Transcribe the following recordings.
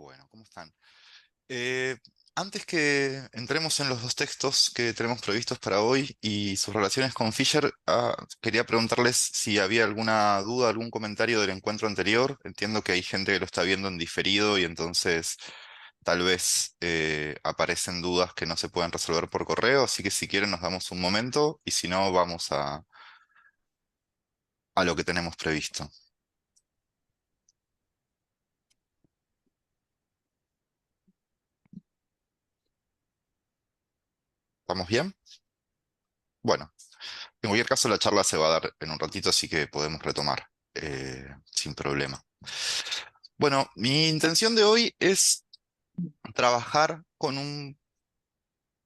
Bueno, ¿cómo están? Eh, Antes que entremos en los dos textos que tenemos previstos para hoy y sus relaciones con Fisher, quería preguntarles si había alguna duda, algún comentario del encuentro anterior. Entiendo que hay gente que lo está viendo en diferido y entonces tal vez aparecen dudas que no se pueden resolver por correo, así que si quieren nos damos un momento y si no vamos a lo que tenemos previsto. ¿Estamos bien? Bueno, en cualquier caso la charla se va a dar en un ratito, así que podemos retomar sin problema. Bueno, mi intención de hoy es trabajar con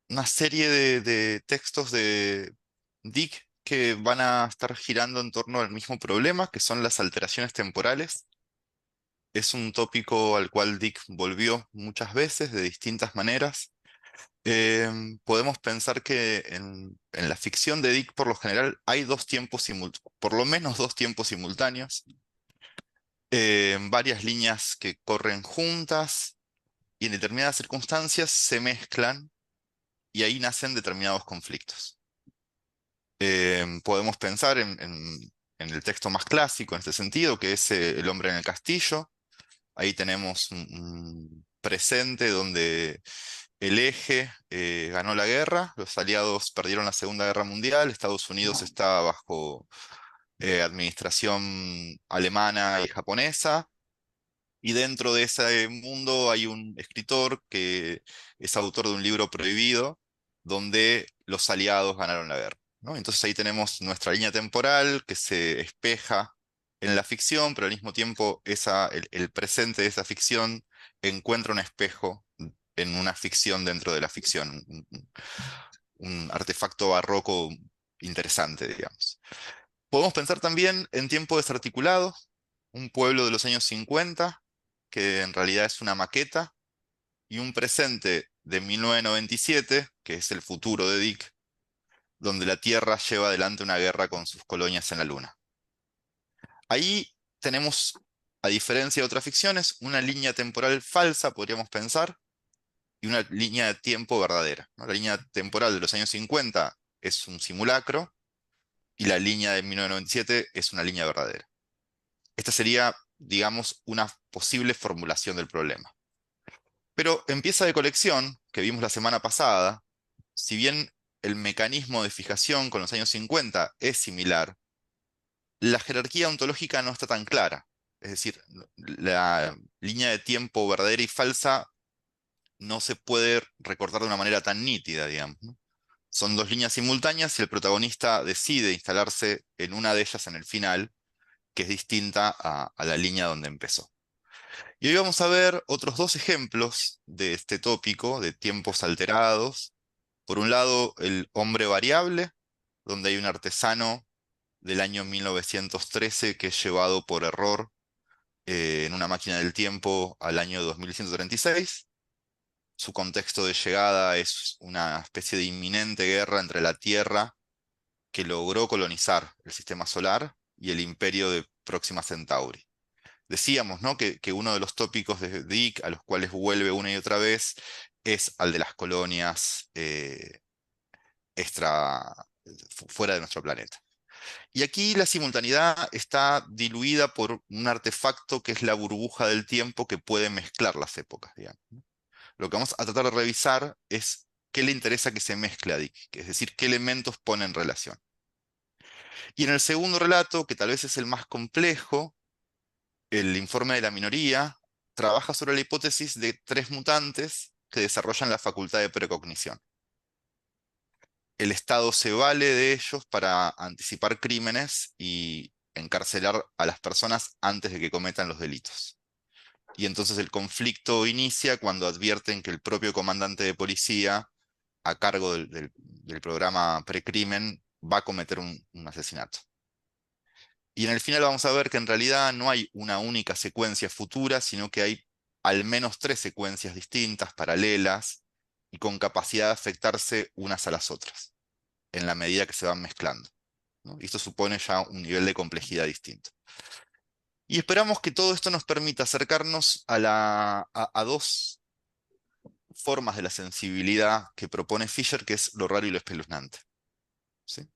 una serie de textos de Dick que van a estar girando en torno al mismo problema, que son las alteraciones temporales. Es un tópico al cual Dick volvió muchas veces de distintas maneras. Podemos pensar que en la ficción de Dick, por lo general, hay por lo menos dos tiempos simultáneos, varias líneas que corren juntas y en determinadas circunstancias se mezclan y ahí nacen determinados conflictos. Podemos pensar en el texto más clásico en este sentido, que es El hombre en el castillo. Ahí tenemos un presente donde el eje ganó la guerra, los aliados perdieron la Segunda Guerra Mundial, Estados Unidos está bajo administración alemana y japonesa. Y dentro de ese mundo hay un escritor que es autor de un libro prohibido donde los aliados ganaron la guerra, ¿no? Entonces ahí tenemos nuestra línea temporal que se espeja en la ficción, pero al mismo tiempo el presente de esa ficción encuentra un espejo en una ficción dentro de la ficción, un artefacto barroco interesante, digamos. Podemos pensar también en Tiempo Desarticulado, un pueblo de los años 50 que en realidad es una maqueta, y un presente de 1997, que es el futuro de Dick, donde la Tierra lleva adelante una guerra con sus colonias en la Luna. Ahí tenemos, a diferencia de otras ficciones, una línea temporal falsa, podríamos pensar, y una línea de tiempo verdadera, ¿no? La línea temporal de los años 50 es un simulacro, y la línea de 1997 es una línea verdadera. Esta sería, digamos, una posible formulación del problema. Pero en pieza de colección, que vimos la semana pasada, si bien el mecanismo de fijación con los años 50 es similar, la jerarquía ontológica no está tan clara. Es decir, la línea de tiempo verdadera y falsa no se puede recortar de una manera tan nítida, digamos, ¿no? Son dos líneas simultáneas y el protagonista decide instalarse en una de ellas en el final, que es distinta a la línea donde empezó. Y hoy vamos a ver otros dos ejemplos de este tópico de tiempos alterados. Por un lado, el hombre variable, donde hay un artesano del año 1913 que es llevado por error en una máquina del tiempo al año 2136. Su contexto de llegada es una especie de inminente guerra entre la Tierra, que logró colonizar el sistema solar, y el imperio de Próxima Centauri. Decíamos, ¿no?, que uno de los tópicos de Dick a los cuales vuelve una y otra vez es al de las colonias extra, fuera de nuestro planeta. Y aquí la simultaneidad está diluida por un artefacto que es la burbuja del tiempo que puede mezclar las épocas, digamos, ¿no? Lo que vamos a tratar de revisar es qué le interesa que se mezcle a Dick, es decir, qué elementos pone en relación. Y en el segundo relato, que tal vez es el más complejo, el informe de la minoría trabaja sobre la hipótesis de tres mutantes que desarrollan la facultad de precognición. El Estado se vale de ellos para anticipar crímenes y encarcelar a las personas antes de que cometan los delitos. Y entonces el conflicto inicia cuando advierten que el propio comandante de policía, a cargo del programa precrimen, va a cometer un asesinato. Y en el final vamos a ver que en realidad no hay una única secuencia futura, sino que hay al menos tres secuencias distintas, paralelas, y con capacidad de afectarse unas a las otras, en la medida que se van mezclando, ¿no? Y esto supone ya un nivel de complejidad distinto. Y esperamos que todo esto nos permita acercarnos a dos formas de la sensibilidad que propone Fisher, que es lo raro y lo espeluznante. ¿Sí?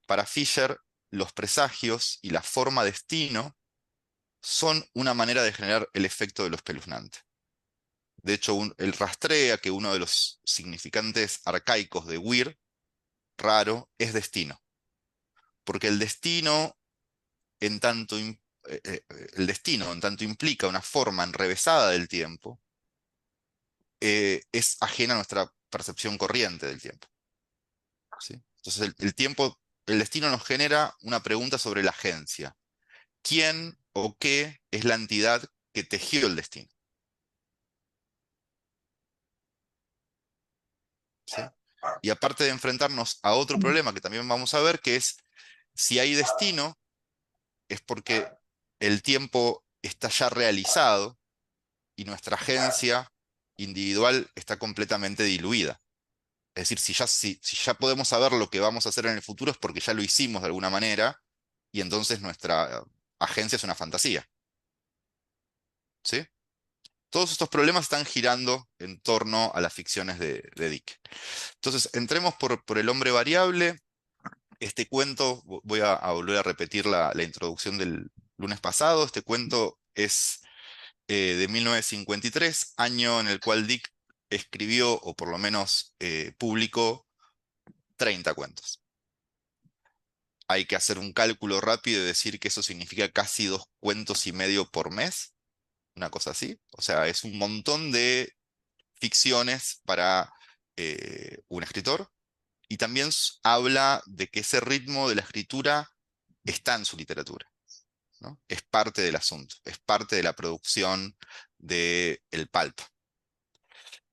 Para Fisher, los presagios y la forma destino son una manera de generar el efecto de lo espeluznante. De hecho, él rastrea que uno de los significantes arcaicos de Weir, raro, es destino. Porque en tanto, el destino, en tanto implica una forma enrevesada del tiempo, es ajena a nuestra percepción corriente del tiempo. ¿Sí? Entonces, el destino nos genera una pregunta sobre la agencia. ¿Quién o qué es la entidad que tejió el destino? ¿Sí? Y aparte de enfrentarnos a otro problema que también vamos a ver, que es si hay destino, es porque el tiempo está ya realizado y nuestra agencia individual está completamente diluida. Es decir, si ya podemos saber lo que vamos a hacer en el futuro es porque ya lo hicimos de alguna manera y entonces nuestra agencia es una fantasía. ¿Sí? Todos estos problemas están girando en torno a las ficciones de Dick. Entonces, entremos por el hombre variable. Este cuento, voy a volver a repetir la introducción del lunes pasado. Este cuento es de 1953, año en el cual Dick escribió, o por lo menos publicó, 30 cuentos. Hay que hacer un cálculo rápido y decir que eso significa casi 2 cuentos y medio por mes, una cosa así. O sea, es un montón de ficciones para un escritor. Y también habla de que ese ritmo de la escritura está en su literatura, ¿no? Es parte del asunto, es parte de la producción del pulp.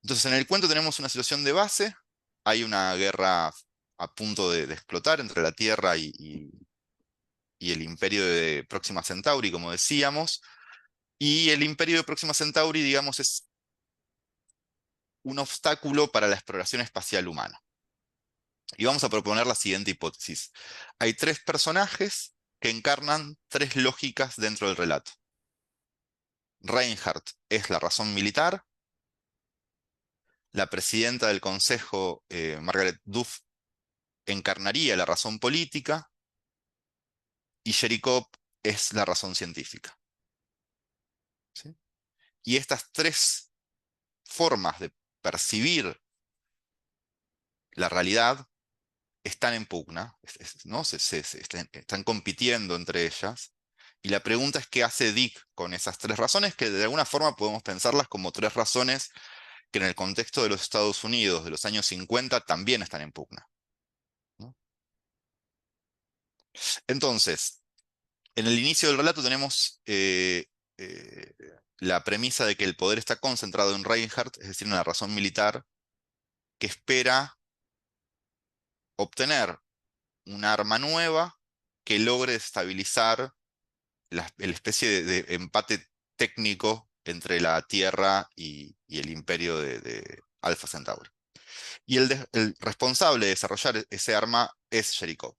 Entonces, en el cuento tenemos una situación de base, hay una guerra a punto de explotar entre la Tierra y el imperio de Próxima Centauri, como decíamos, y el imperio de Próxima Centauri, digamos, es un obstáculo para la exploración espacial humana. Y vamos a proponer la siguiente hipótesis. Hay tres personajes que encarnan tres lógicas dentro del relato. Reinhardt es la razón militar, la presidenta del consejo, Margaret Duff, encarnaría la razón política y Sherikov es la razón científica. ¿Sí? Y estas tres formas de percibir la realidad están en pugna, ¿no? Están compitiendo entre ellas. Y la pregunta es qué hace Dick con esas tres razones, que de alguna forma podemos pensarlas como tres razones que en el contexto de los Estados Unidos de los años 50 también están en pugna, ¿no? Entonces, en el inicio del relato tenemos eh, la premisa de que el poder está concentrado en Reinhardt, es decir, en la razón militar, que espera obtener un arma nueva que logre estabilizar la especie de empate técnico entre la Tierra y el imperio de Alpha Centauri. Y el responsable de desarrollar ese arma es Sherikov.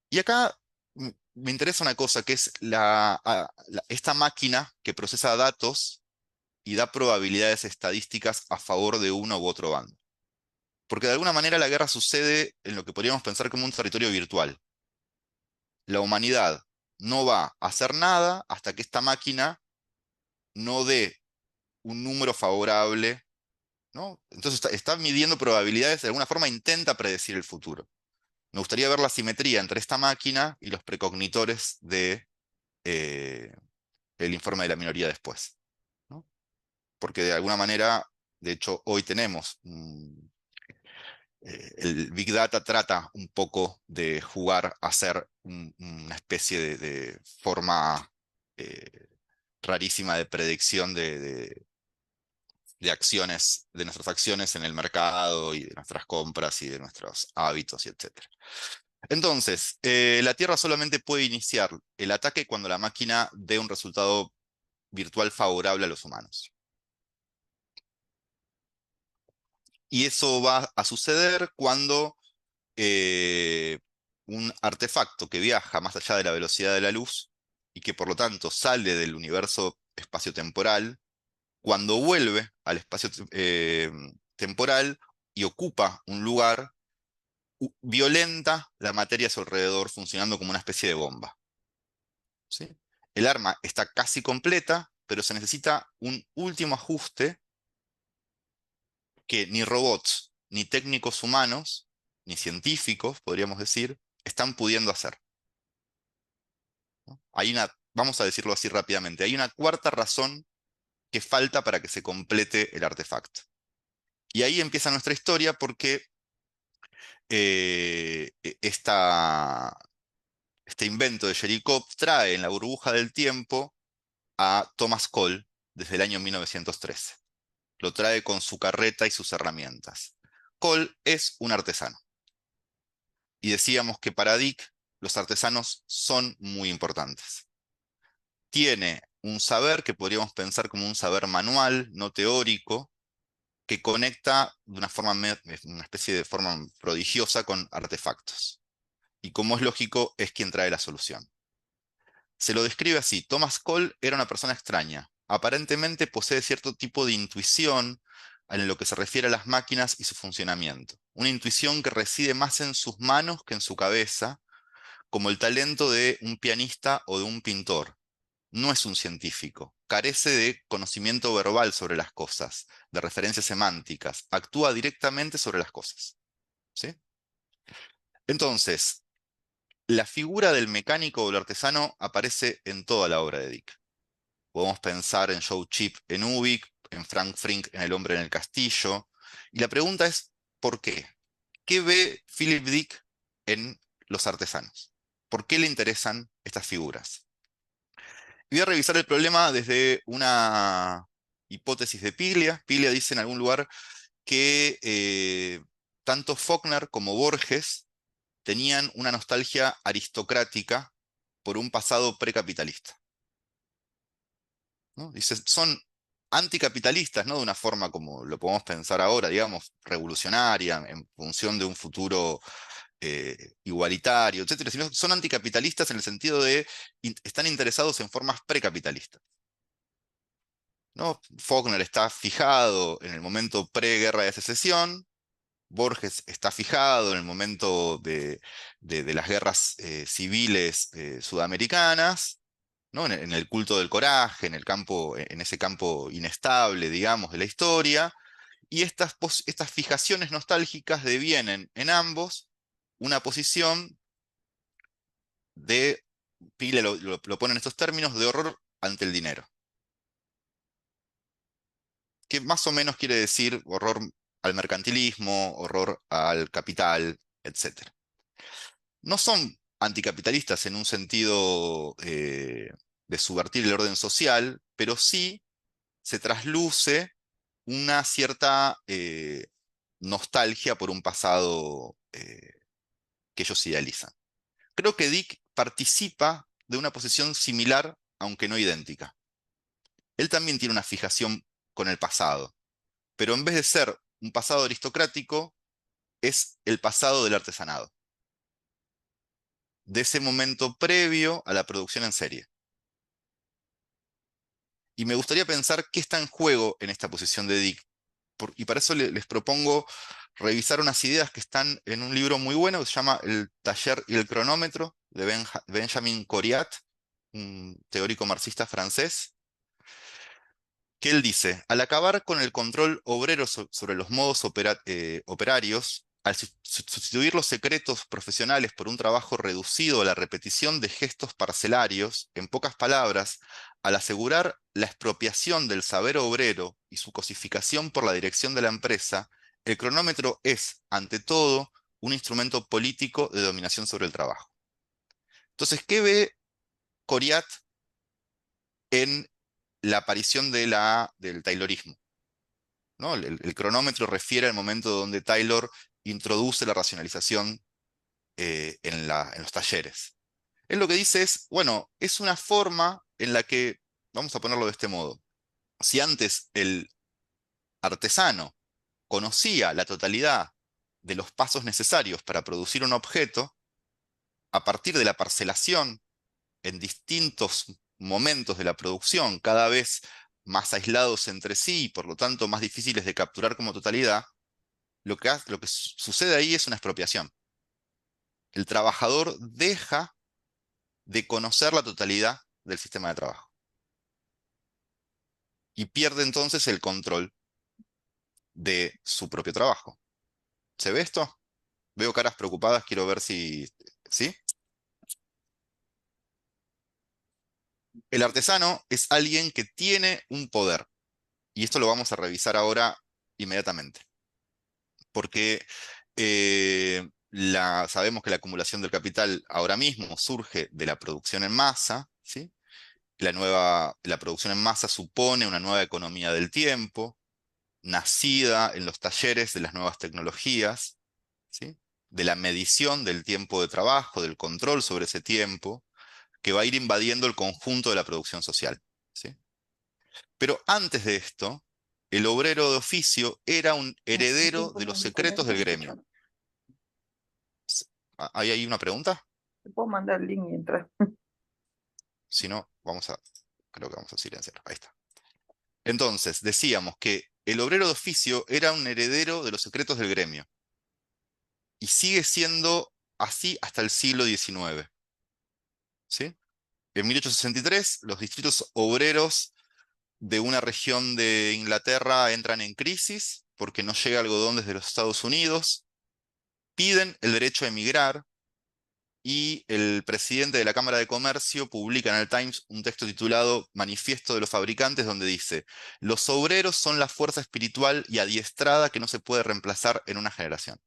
Y acá me interesa una cosa, que es esta máquina que procesa datos y da probabilidades estadísticas a favor de uno u otro bando. Porque de alguna manera la guerra sucede en lo que podríamos pensar como un territorio virtual. La humanidad no va a hacer nada hasta que esta máquina no dé un número favorable, ¿no? Entonces está midiendo probabilidades, de alguna forma intenta predecir el futuro. Me gustaría ver la simetría entre esta máquina y los precognitores eh, el informe de la minoría después, ¿no? Porque de alguna manera, de hecho, hoy tenemos el Big Data trata un poco de jugar a ser una especie de forma eh, rarísima de predicción de acciones, de nuestras acciones en el mercado y de nuestras compras y de nuestros hábitos y etcétera. Entonces, la Tierra solamente puede iniciar el ataque cuando la máquina dé un resultado virtual favorable a los humanos. Y eso va a suceder cuando un artefacto que viaja más allá de la velocidad de la luz y que por lo tanto sale del universo espaciotemporal, cuando vuelve al espacio temporal y ocupa un lugar, violenta la materia a su alrededor, funcionando como una especie de bomba. ¿Sí? El arma está casi completa, pero se necesita un último ajuste que ni robots, ni técnicos humanos, ni científicos, podríamos decir, están pudiendo hacer. ¿No? Vamos a decirlo así rápidamente, hay una cuarta razón que falta para que se complete el artefacto. Y ahí empieza nuestra historia porque eh, e- esta, este invento de Cherenkov trae en la burbuja del tiempo a Thomas Cole desde el año 1913. Lo trae con su carreta y sus herramientas. Cole es un artesano. Y decíamos que para Dick los artesanos son muy importantes. Tiene un saber que podríamos pensar como un saber manual, no teórico, que conecta de una especie de forma prodigiosa con artefactos. Y como es lógico, es quien trae la solución. Se lo describe así: Thomas Cole era una persona extraña. Aparentemente posee cierto tipo de intuición en lo que se refiere a las máquinas y su funcionamiento. Una intuición que reside más en sus manos que en su cabeza, como el talento de un pianista o de un pintor. No es un científico, carece de conocimiento verbal sobre las cosas, de referencias semánticas, actúa directamente sobre las cosas. ¿Sí? Entonces, la figura del mecánico o del artesano aparece en toda la obra de Dick. Podemos pensar en Joe Chip en Ubik, en Frank Frink en El hombre en el castillo. Y la pregunta es, ¿por qué? ¿Qué ve Philip Dick en los artesanos? ¿Por qué le interesan estas figuras? Y voy a revisar el problema desde una hipótesis de Piglia. Piglia dice en algún lugar que tanto Faulkner como Borges tenían una nostalgia aristocrática por un pasado precapitalista. ¿No? Dice, son anticapitalistas, no de una forma como lo podemos pensar ahora, digamos, revolucionaria, en función de un futuro igualitario, etcétera, sino son anticapitalistas en el sentido de están interesados en formas precapitalistas. ¿No? Faulkner está fijado en el momento pre-guerra de secesión, Borges está fijado en el momento de las guerras civiles sudamericanas, ¿no? En el culto del coraje, en ese campo inestable, digamos, de la historia, y estas fijaciones nostálgicas devienen en ambos una posición de, Pile lo pone en estos términos, de horror ante el dinero, que más o menos quiere decir horror al mercantilismo, horror al capital, etc. No son anticapitalistas en un sentido de subvertir el orden social, pero sí se trasluce una cierta nostalgia por un pasado que ellos idealizan. Creo que Dick participa de una posición similar, aunque no idéntica. Él también tiene una fijación con el pasado, pero en vez de ser un pasado aristocrático, es el pasado del artesanado, de ese momento previo a la producción en serie. Y me gustaría pensar qué está en juego en esta posición de Dick. Y para eso les propongo revisar unas ideas que están en un libro muy bueno que se llama El taller y el cronómetro, de Benjamin Coriat, un teórico marxista francés, que él dice: al acabar con el control obrero sobre los modos operarios, al sustituir los secretos profesionales por un trabajo reducido a la repetición de gestos parcelarios, en pocas palabras, al asegurar la expropiación del saber obrero y su cosificación por la dirección de la empresa, el cronómetro es, ante todo, un instrumento político de dominación sobre el trabajo. Entonces, ¿qué ve Coriat en la aparición del Taylorismo? ¿No? El cronómetro refiere al momento donde Taylor introduce la racionalización en los talleres. Él lo que dice es, bueno, es una forma en la que, vamos a ponerlo de este modo, si antes el artesano conocía la totalidad de los pasos necesarios para producir un objeto, a partir de la parcelación en distintos momentos de la producción, cada vez más aislados entre sí y por lo tanto más difíciles de capturar como totalidad, lo que sucede ahí es una expropiación. El trabajador deja de conocer la totalidad del sistema de trabajo y pierde entonces el control de su propio trabajo. ¿Se ve esto? Veo caras preocupadas, quiero ver si... ¿Sí? El artesano es alguien que tiene un poder, y esto lo vamos a revisar ahora inmediatamente, porque sabemos que la acumulación del capital ahora mismo surge de la producción en masa, ¿sí? La producción en masa supone una nueva economía del tiempo, nacida en los talleres de las nuevas tecnologías, ¿sí? De la medición del tiempo de trabajo, del control sobre ese tiempo, que va a ir invadiendo el conjunto de la producción social, ¿sí? Pero antes de esto, el obrero de oficio era un heredero de los secretos del gremio. ¿Hay ahí una pregunta? Te puedo mandar el link mientras. Si no, creo que vamos a silenciar. Ahí está. Entonces, decíamos que el obrero de oficio era un heredero de los secretos del gremio y sigue siendo así hasta el siglo XIX, ¿sí? En 1863, los distritos obreros de una región de Inglaterra entran en crisis porque no llega algodón desde los Estados Unidos, piden el derecho a emigrar y el presidente de la Cámara de Comercio publica en el Times un texto titulado Manifiesto de los Fabricantes, donde dice: los obreros son la fuerza espiritual y adiestrada que no se puede reemplazar en una generación.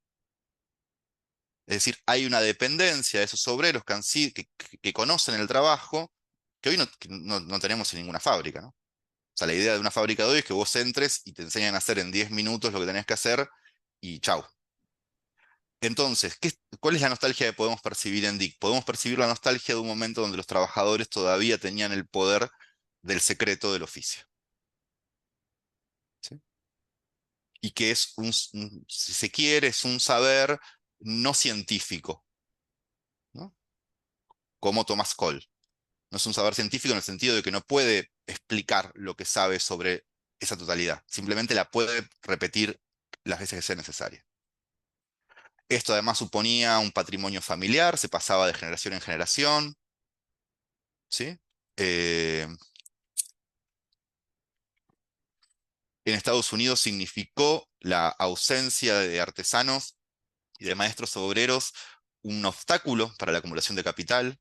Es decir, hay una dependencia de esos obreros que conocen el trabajo, que hoy no tenemos en ninguna fábrica, ¿no? O sea, la idea de una fábrica de hoy es que vos entres y te enseñan a hacer en 10 minutos lo que tenés que hacer y chau. Entonces, ¿cuál es la nostalgia que podemos percibir en Dick? Podemos percibir la nostalgia de un momento donde los trabajadores todavía tenían el poder del secreto del oficio, ¿sí? Y que es si se quiere, es un saber no científico, ¿no? Como Thomas Cole. No es un saber científico en el sentido de que no puede explicar lo que sabe sobre esa totalidad. Simplemente la puede repetir las veces que sea necesaria. Esto además suponía un patrimonio familiar, se pasaba de generación en generación, ¿sí? Eh, en Estados Unidos significó la ausencia de artesanos y de maestros obreros un obstáculo para la acumulación de capital.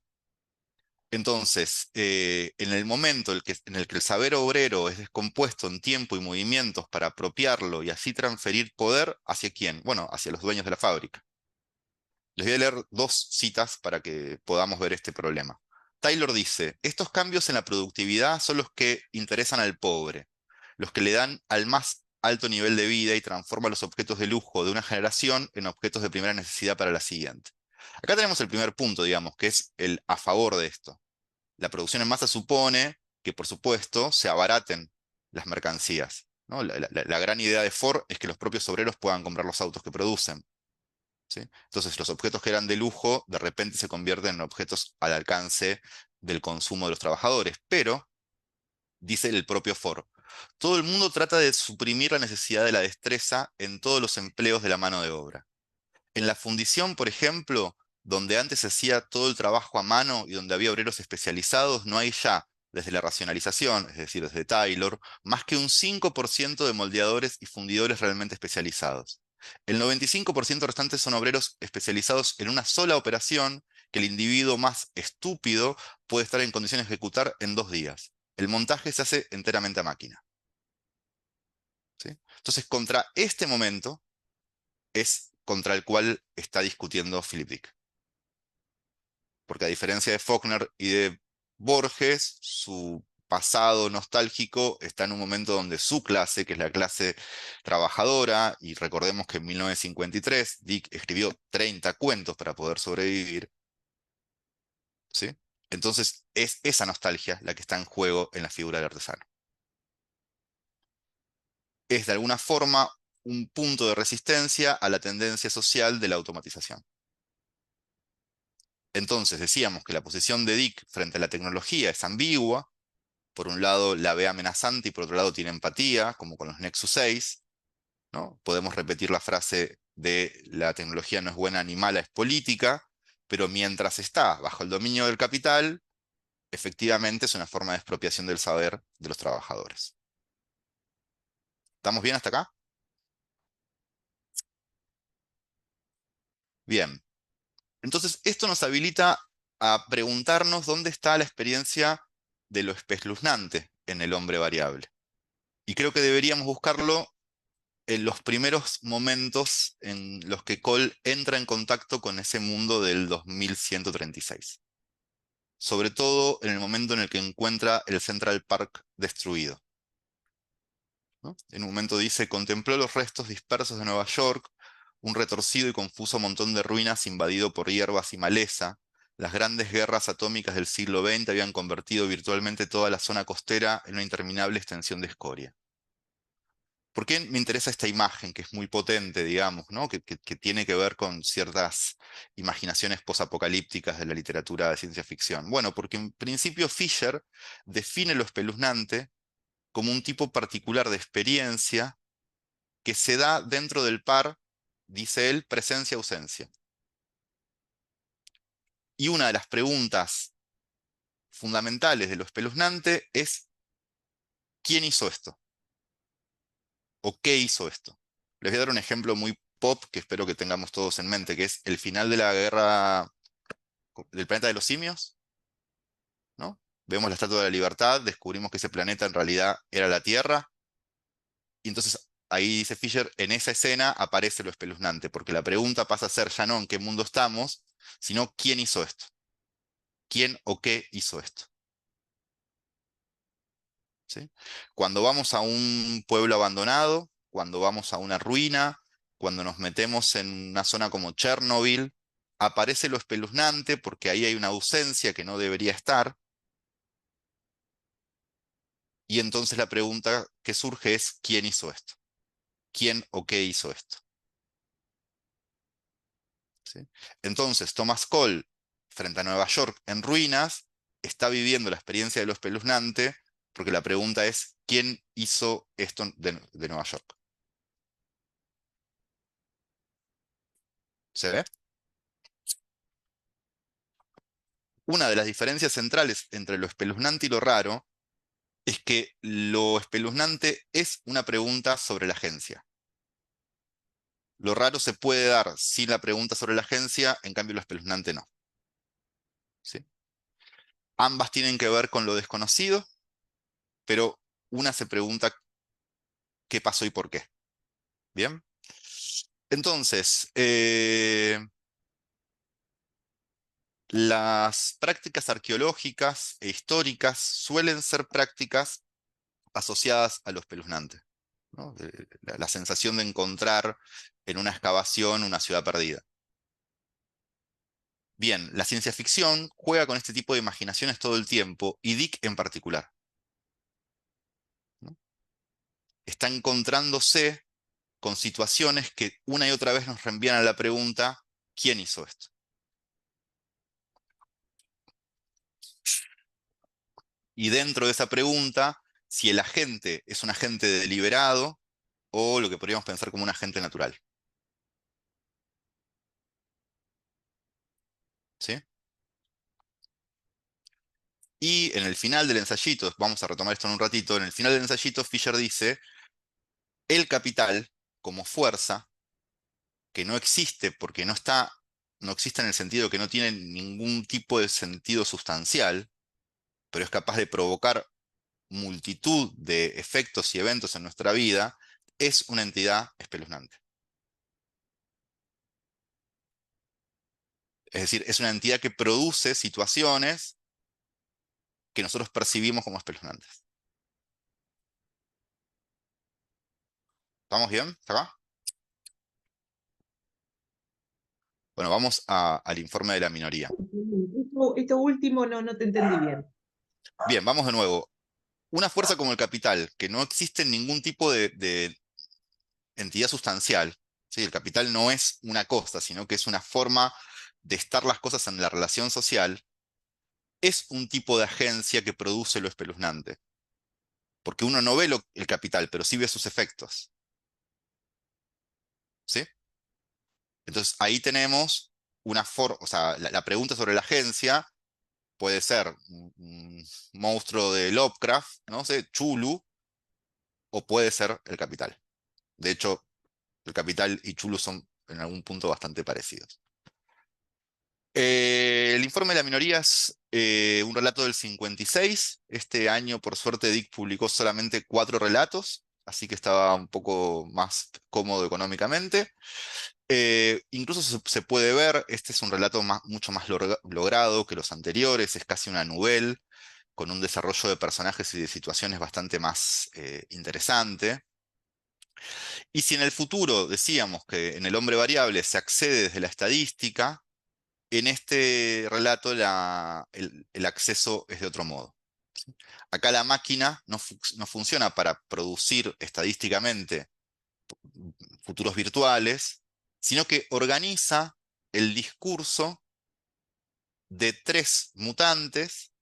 Entonces, en el momento en el que el saber obrero es descompuesto en tiempo y movimientos para apropiarlo y así transferir poder, ¿hacia quién? Bueno, hacia los dueños de la fábrica. Les voy a leer dos citas para que podamos ver este problema. Taylor dice: estos cambios en la productividad son los que interesan al pobre, los que le dan al más alto nivel de vida y transforman los objetos de lujo de una generación en objetos de primera necesidad para la siguiente. Acá tenemos el primer punto, digamos, que es el a favor de esto. La producción en masa supone que, por supuesto, se abaraten las mercancías, ¿no? La gran idea de Ford es que los propios obreros puedan comprar los autos que producen, ¿sí? Entonces, los objetos que eran de lujo, de repente se convierten en objetos al alcance del consumo de los trabajadores. Pero, dice el propio Ford, todo el mundo trata de suprimir la necesidad de la destreza en todos los empleos de la mano de obra. En la fundición, por ejemplo, donde antes se hacía todo el trabajo a mano y donde había obreros especializados, no hay ya, desde la racionalización, es decir, desde Taylor, más que un 5% de moldeadores y fundidores realmente especializados. El 95% restante son obreros especializados en una sola operación que el individuo más estúpido puede estar en condiciones de ejecutar en 2 días. El montaje se hace enteramente a máquina, ¿sí? Entonces, contra este momento es contra el cual está discutiendo Philip Dick. Porque a diferencia de Faulkner y de Borges, su pasado nostálgico está en un momento donde su clase, que es la clase trabajadora, y recordemos que en 1953 Dick escribió 30 cuentos para poder sobrevivir, ¿sí? Entonces es esa nostalgia la que está en juego en la figura del artesano. Es de alguna forma un punto de resistencia a la tendencia social de la automatización. Entonces decíamos que la posición de Dick frente a la tecnología es ambigua. Por un lado la ve amenazante y por otro lado tiene empatía, como con los Nexus 6, ¿no? Podemos repetir la frase de la tecnología no es buena ni mala, es política, pero mientras está bajo el dominio del capital, efectivamente es una forma de expropiación del saber de los trabajadores. ¿Estamos bien hasta acá? Bien. Entonces, esto nos habilita a preguntarnos dónde está la experiencia de lo espeluznante en el hombre variable. Y creo que deberíamos buscarlo en los primeros momentos en los que Cole entra en contacto con ese mundo del 2136. Sobre todo en el momento en el que encuentra el Central Park destruido, ¿no? En un momento dice, contempló los restos dispersos de Nueva York, un retorcido y confuso montón de ruinas invadido por hierbas y maleza. Las grandes guerras atómicas del siglo XX habían convertido virtualmente toda la zona costera en una interminable extensión de escoria. ¿Por qué me interesa esta imagen, que es muy potente, digamos, ¿no? Que tiene que ver con ciertas imaginaciones posapocalípticas de la literatura de ciencia ficción? Bueno, porque en principio Fisher define lo espeluznante como un tipo particular de experiencia que se da dentro del par, dice él, presencia-ausencia. Y una de las preguntas fundamentales de lo espeluznante es ¿quién hizo esto? ¿O qué hizo esto? Les voy a dar un ejemplo muy pop que espero que tengamos todos en mente, que es el final de la guerra del planeta de los simios, ¿no? Vemos la Estatua de la Libertad, descubrimos que ese planeta en realidad era la Tierra, y entonces ahí dice Fisher, en esa escena aparece lo espeluznante, porque la pregunta pasa a ser ya no en qué mundo estamos, sino quién hizo esto, quién o qué hizo esto, ¿sí? Cuando vamos a un pueblo abandonado, cuando vamos a una ruina, cuando nos metemos en una zona como Chernobyl, aparece lo espeluznante porque ahí hay una ausencia que no debería estar, y entonces la pregunta que surge es ¿quién hizo esto? ¿Quién o qué hizo esto? ¿Sí? Entonces Thomas Cole, frente a Nueva York en ruinas, está viviendo la experiencia de lo espeluznante porque la pregunta es ¿quién hizo esto de Nueva York? ¿Se ve? Una de las diferencias centrales entre lo espeluznante y lo raro es que lo espeluznante es una pregunta sobre la agencia. Lo raro se puede dar sin la pregunta sobre la agencia, en cambio lo espeluznante no. ¿Sí? Ambas tienen que ver con lo desconocido, pero una se pregunta qué pasó y por qué. ¿Bien? Entonces, las prácticas arqueológicas e históricas suelen ser prácticas asociadas a lo espeluznante, ¿no? La sensación de encontrar en una excavación una ciudad perdida. Bien, la ciencia ficción juega con este tipo de imaginaciones todo el tiempo, y Dick en particular, ¿no? Está encontrándose con situaciones que una y otra vez nos reenvían a la pregunta, ¿quién hizo esto? Y dentro de esa pregunta, si el agente es un agente deliberado o lo que podríamos pensar como un agente natural. ¿Sí? Y en el final del ensayito, vamos a retomar esto en un ratito, en el final del ensayito Fisher dice, el capital como fuerza, que no existe porque no existe en el sentido que no tiene ningún tipo de sentido sustancial, pero es capaz de provocar multitud de efectos y eventos en nuestra vida, es una entidad espeluznante. Es decir, es una entidad que produce situaciones que nosotros percibimos como espeluznantes. ¿Estamos bien? ¿Hasta acá? Bueno, vamos al informe de la minoría. Esto último no te entendí bien. Bien, vamos de nuevo. Una fuerza como el capital, que no existe en ningún tipo de entidad sustancial, ¿sí? El capital no es una cosa, sino que es una forma de estar las cosas en la relación social, es un tipo de agencia que produce lo espeluznante. Porque uno no ve el capital, pero sí ve sus efectos. ¿Sí? Entonces ahí tenemos una forma, o sea, la pregunta sobre la agencia puede ser un monstruo de Lovecraft, no sé, Chulu, o puede ser el capital. De hecho, el capital y Chulu son en algún punto bastante parecidos. El informe de la minoría es un relato del 56. Este año, por suerte, Dick publicó solamente 4 relatos, así que estaba un poco más cómodo económicamente. Incluso se puede ver, este es un relato mucho más logrado que los anteriores, es casi una novela, con un desarrollo de personajes y de situaciones bastante más interesante. Y si en el futuro decíamos que en el hombre variable se accede desde la estadística, en este relato el acceso es de otro modo. Acá la máquina no funciona para producir estadísticamente futuros virtuales, sino que organiza el discurso de 3 mutantes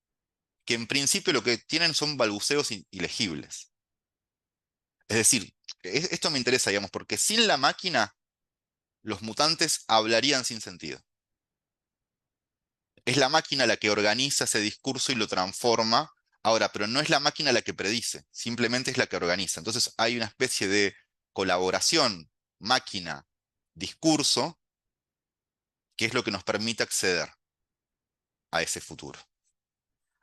que en principio lo que tienen son balbuceos ilegibles. Es decir, esto me interesa, digamos, porque sin la máquina los mutantes hablarían sin sentido. Es la máquina la que organiza ese discurso y lo transforma. Ahora, pero no es la máquina la que predice, simplemente es la que organiza. Entonces hay una especie de colaboración máquina-discurso que es lo que nos permite acceder a ese futuro.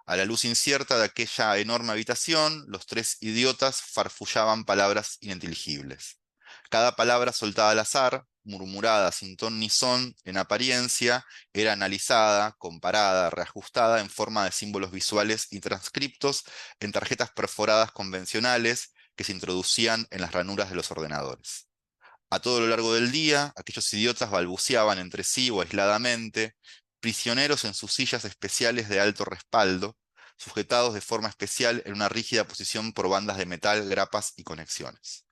A la luz incierta de aquella enorme habitación, los 3 idiotas farfullaban palabras ininteligibles. Cada palabra soltada al azar, murmurada sin ton ni son, en apariencia, era analizada, comparada, reajustada en forma de símbolos visuales y transcriptos en tarjetas perforadas convencionales que se introducían en las ranuras de los ordenadores. A todo lo largo del día, aquellos idiotas balbuceaban entre sí o aisladamente, prisioneros en sus sillas especiales de alto respaldo, sujetados de forma especial en una rígida posición por bandas de metal, grapas y conexiones.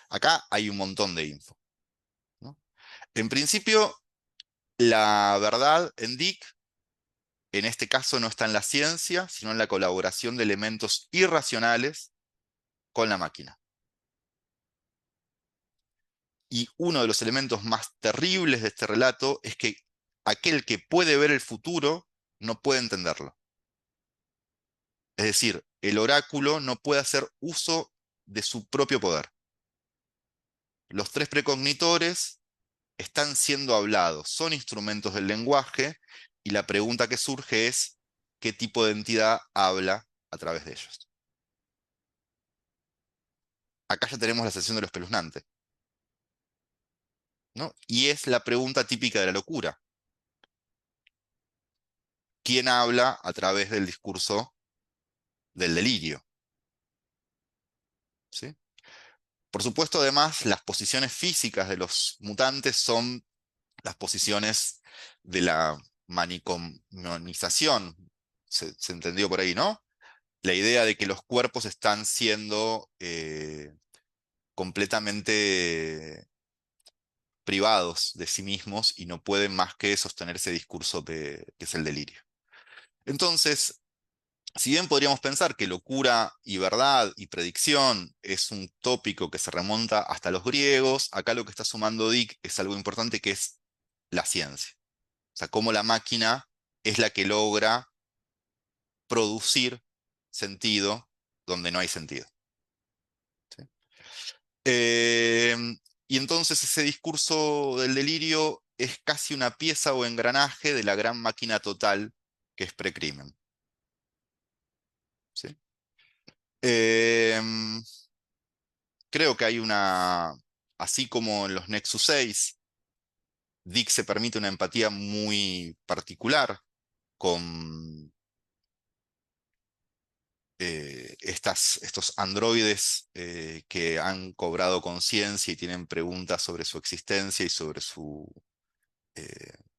Acá hay un montón de info, ¿no? En principio, la verdad en Dick, en este caso, no está en la ciencia, sino en la colaboración de elementos irracionales con la máquina. Y uno de los elementos más terribles de este relato es que aquel que puede ver el futuro no puede entenderlo. Es decir, el oráculo no puede hacer uso de su propio poder. Los 3 precognitores están siendo hablados, son instrumentos del lenguaje, y la pregunta que surge es, ¿qué tipo de entidad habla a través de ellos? Acá ya tenemos la sesión de lo espeluznante, ¿no? Y es la pregunta típica de la locura. ¿Quién habla a través del discurso del delirio? ¿Sí? Por supuesto, además, las posiciones físicas de los mutantes son las posiciones de la manicomionización. Se entendió por ahí, ¿no? La idea de que los cuerpos están siendo completamente privados de sí mismos y no pueden más que sostener ese discurso que es el delirio. Entonces, si bien podríamos pensar que locura y verdad y predicción es un tópico que se remonta hasta los griegos, acá lo que está sumando Dick es algo importante que es la ciencia. O sea, cómo la máquina es la que logra producir sentido donde no hay sentido. ¿Sí? Eh, y entonces ese discurso del delirio es casi una pieza o engranaje de la gran máquina total que es precrimen. ¿Sí? Em, Creo que hay así como en los Nexus 6, Dick se permite una empatía muy particular con estos androides que han cobrado conciencia y tienen preguntas sobre su existencia y sobre su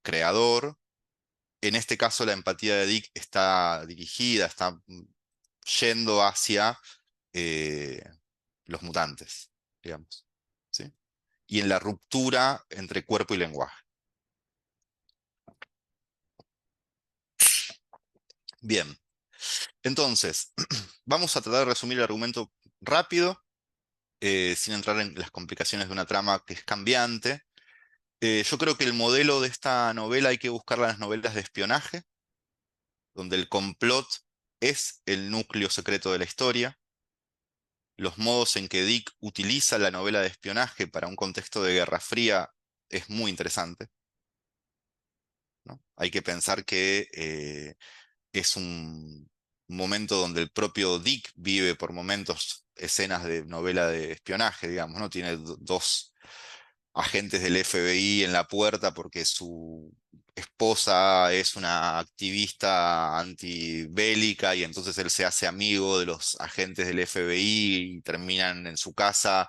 creador. En este caso, la empatía de Dick está dirigida, está yendo hacia eh, los mutantes, digamos, ¿sí? Y en la ruptura entre cuerpo y lenguaje. Bien, entonces, vamos a tratar de resumir el argumento rápido, sin entrar en las complicaciones de una trama que es cambiante. Yo creo que el modelo de esta novela hay que buscarla en las novelas de espionaje, donde el complot es el núcleo secreto de la historia. Los modos en que Dick utiliza la novela de espionaje para un contexto de Guerra Fría es muy interesante, ¿no? Hay que pensar que es un momento donde el propio Dick vive por momentos escenas de novela de espionaje, digamos, ¿no? Tiene dos agentes del FBI en la puerta porque su esposa es una activista antibélica y entonces él se hace amigo de los agentes del FBI y terminan en su casa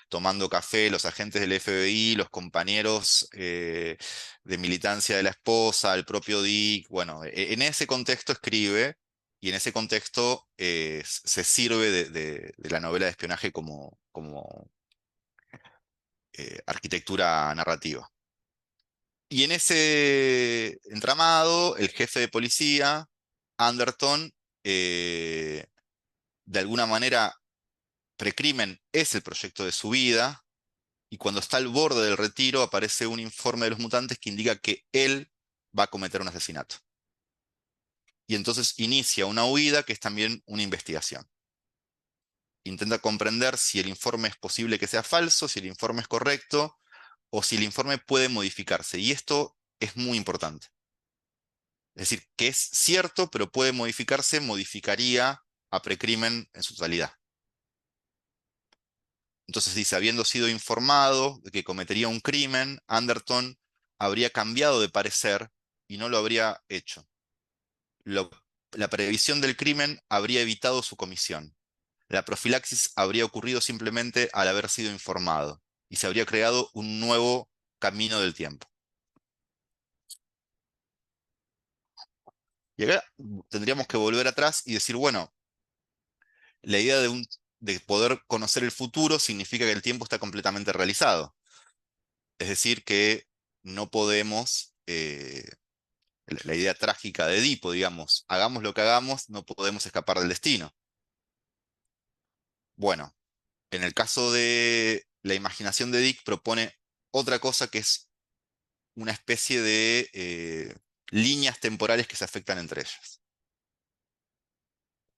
tomando café, los agentes del FBI, los compañeros de militancia de la esposa, el propio Dick. Bueno, en ese contexto escribe y en ese contexto se sirve de la novela de espionaje como arquitectura narrativa. Y en ese entramado, el jefe de policía, Anderton, de alguna manera, Precrimen es el proyecto de su vida, y cuando está al borde del retiro, aparece un informe de los mutantes que indica que él va a cometer un asesinato. Y entonces inicia una huida que es también una investigación. Intenta comprender si el informe es posible que sea falso, si el informe es correcto, o si el informe puede modificarse. Y esto es muy importante. Es decir, que es cierto, pero puede modificarse, modificaría a Precrimen en su totalidad. Entonces dice, habiendo sido informado de que cometería un crimen, Anderton habría cambiado de parecer y no lo habría hecho. Lo- la previsión del crimen habría evitado su comisión. La profilaxis habría ocurrido simplemente al haber sido informado y se habría creado un nuevo camino del tiempo. Y acá tendríamos que volver atrás y decir, bueno, la idea de poder conocer el futuro significa que el tiempo está completamente realizado. Es decir, que no podemos, la idea trágica de Edipo, digamos, hagamos lo que hagamos, no podemos escapar del destino. Bueno, en el caso de la imaginación de Dick propone otra cosa que es una especie de líneas temporales que se afectan entre ellas.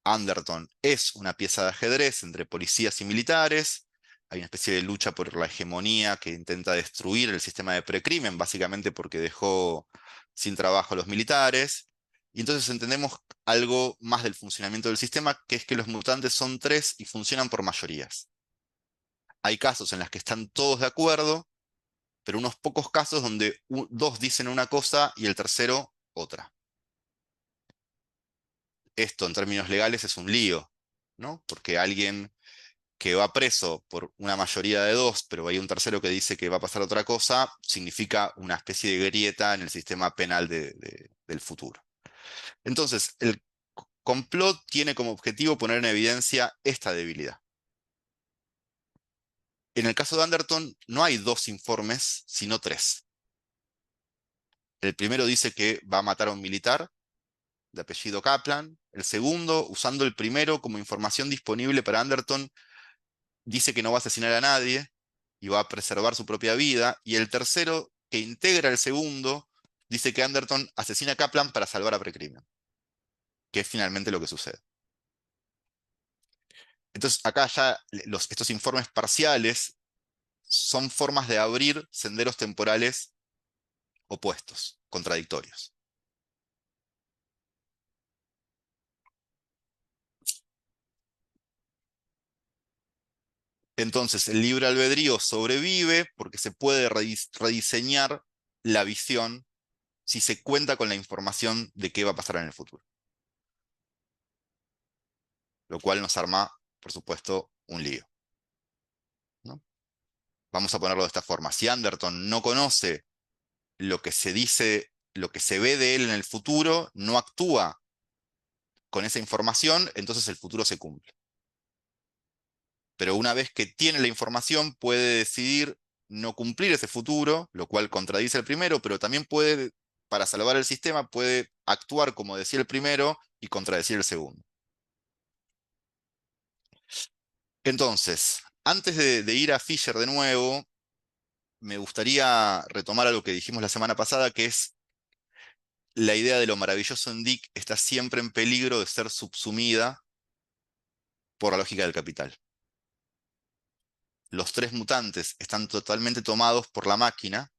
Anderton es una pieza de ajedrez entre policías y militares. Hay una especie de lucha por la hegemonía que intenta destruir el sistema de precrimen, básicamente porque dejó sin trabajo a los militares. Y entonces entendemos algo más del funcionamiento del sistema, que es que los mutantes son tres y funcionan por mayorías. Hay casos en los que están todos de acuerdo, pero unos pocos casos donde dos dicen una cosa y el tercero otra. Esto en términos legales es un lío, ¿no? Porque alguien que va preso por una mayoría de dos, pero hay un tercero que dice que va a pasar otra cosa, significa una especie de grieta en el sistema penal del futuro. Entonces, el complot tiene como objetivo poner en evidencia esta debilidad. En el caso de Anderton, no hay dos informes, sino tres. El primero dice que va a matar a un militar de apellido Kaplan. El segundo, usando el primero como información disponible para Anderton, dice que no va a asesinar a nadie y va a preservar su propia vida. Y el tercero, que integra el segundo, dice que Anderton asesina a Kaplan para salvar a Precrimen, que es finalmente lo que sucede. Entonces, acá ya estos informes parciales son formas de abrir senderos temporales opuestos, contradictorios. Entonces, el libre albedrío sobrevive porque se puede rediseñar la visión si se cuenta con la información de qué va a pasar en el futuro. Lo cual nos arma, por supuesto, un lío, ¿no? Vamos a ponerlo de esta forma. Si Anderton no conoce lo que se dice, lo que se ve de él en el futuro, no actúa con esa información, entonces el futuro se cumple. Pero una vez que tiene la información, puede decidir no cumplir ese futuro, lo cual contradice el primero, pero también puede para salvar el sistema, puede actuar como decía el primero y contradecir el segundo. Entonces, antes de ir a Fisher de nuevo, me gustaría retomar algo que dijimos la semana pasada, que es la idea de lo maravilloso en Dick está siempre en peligro de ser subsumida por la lógica del capital. Los tres mutantes están totalmente tomados por la máquina,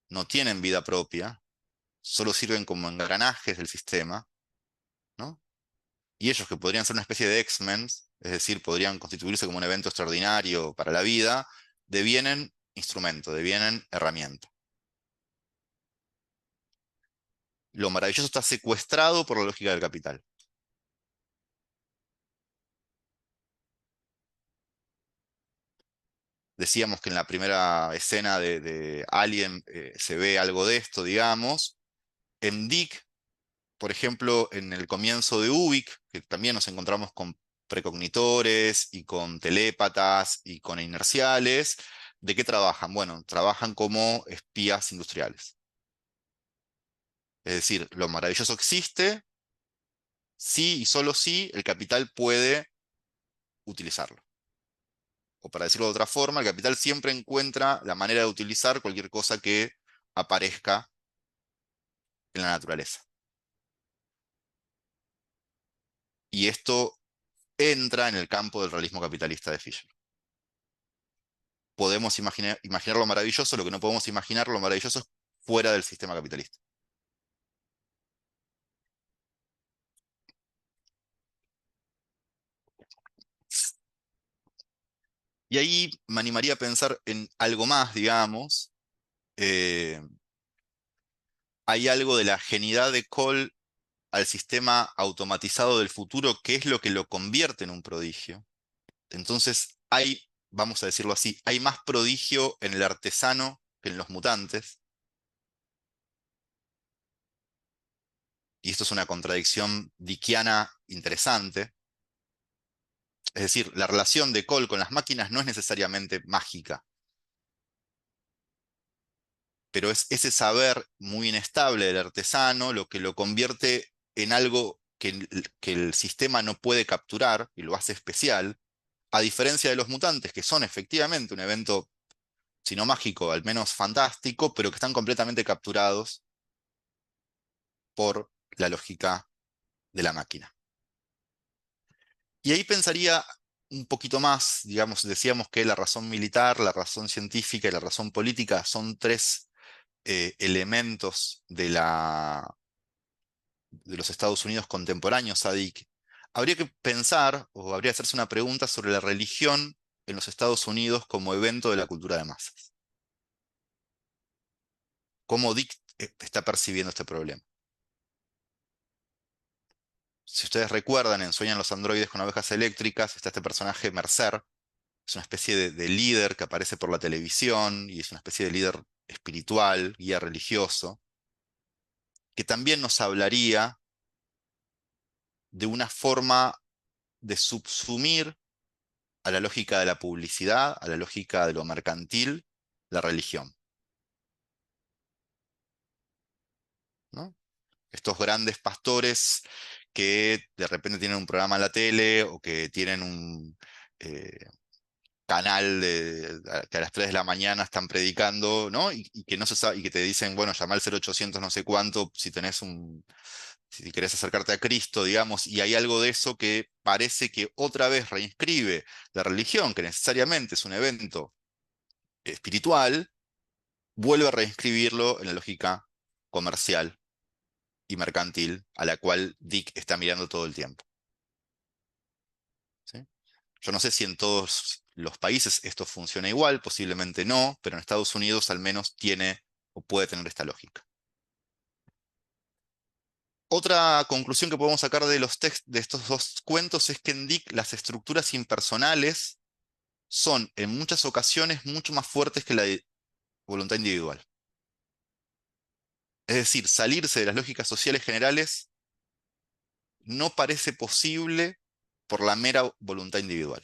no tienen vida propia, solo sirven como engranajes del sistema, ¿no? Y ellos, que podrían ser una especie de X-Men, es decir, podrían constituirse como un evento extraordinario para la vida, devienen instrumento, devienen herramienta. Lo maravilloso está secuestrado por la lógica del capital. Decíamos que en la primera escena de Alien se ve algo de esto, digamos. En Dick, por ejemplo, en el comienzo de Ubik, que también nos encontramos con precognitores y con telépatas y con inerciales, ¿de qué trabajan? Bueno, trabajan como espías industriales. Es decir, lo maravilloso existe, sí y solo si el capital puede utilizarlo. O para decirlo de otra forma, el capital siempre encuentra la manera de utilizar cualquier cosa que aparezca en la naturaleza. Y esto entra en el campo del realismo capitalista de Fisher. Podemos imaginar lo maravilloso, lo que no podemos imaginar lo maravilloso es fuera del sistema capitalista. Y ahí me animaría a pensar en algo más, digamos. Eh, Hay algo de la genialidad de Cole al sistema automatizado del futuro, que es lo que lo convierte en un prodigio. Entonces hay, vamos a decirlo así, hay más prodigio en el artesano que en los mutantes. Y esto es una contradicción dickiana interesante. Es decir, la relación de Cole con las máquinas no es necesariamente mágica, pero es ese saber muy inestable del artesano lo que lo convierte en algo que el sistema no puede capturar y lo hace especial, a diferencia de los mutantes, que son efectivamente un evento, si no mágico, al menos fantástico, pero que están completamente capturados por la lógica de la máquina. Y ahí pensaría un poquito más, digamos, decíamos que la razón militar, la razón científica y la razón política son tres elementos de los Estados Unidos contemporáneos a Dick. Habría que pensar, o habría que hacerse una pregunta sobre la religión en los Estados Unidos como evento de la cultura de masas. ¿Cómo Dick está percibiendo este problema? Si ustedes recuerdan, en Sueñan los androides con ovejas eléctricas, está este personaje Mercer, es una especie de líder que aparece por la televisión y es una especie de líder espiritual, guía religioso, que también nos hablaría de una forma de subsumir a la lógica de la publicidad, a la lógica de lo mercantil, la religión, ¿no? Estos grandes pastores que de repente tienen un programa en la tele o que tienen un canal que a las 3 de la mañana están predicando, ¿no? Y que no se sabe, y que te dicen, bueno, llama al 0800 no sé cuánto si tenés si querés acercarte a Cristo, digamos, y hay algo de eso que parece que otra vez reinscribe la religión, que necesariamente es un evento espiritual, vuelve a reinscribirlo en la lógica comercial y mercantil a la cual Dick está mirando todo el tiempo. ¿Sí? Yo no sé si en todos los países esto funciona igual, posiblemente no, pero en Estados Unidos al menos tiene o puede tener esta lógica. Otra conclusión que podemos sacar de de estos dos cuentos es que en Dick las estructuras impersonales son en muchas ocasiones mucho más fuertes que la voluntad individual. Es decir, salirse de las lógicas sociales generales no parece posible por la mera voluntad individual.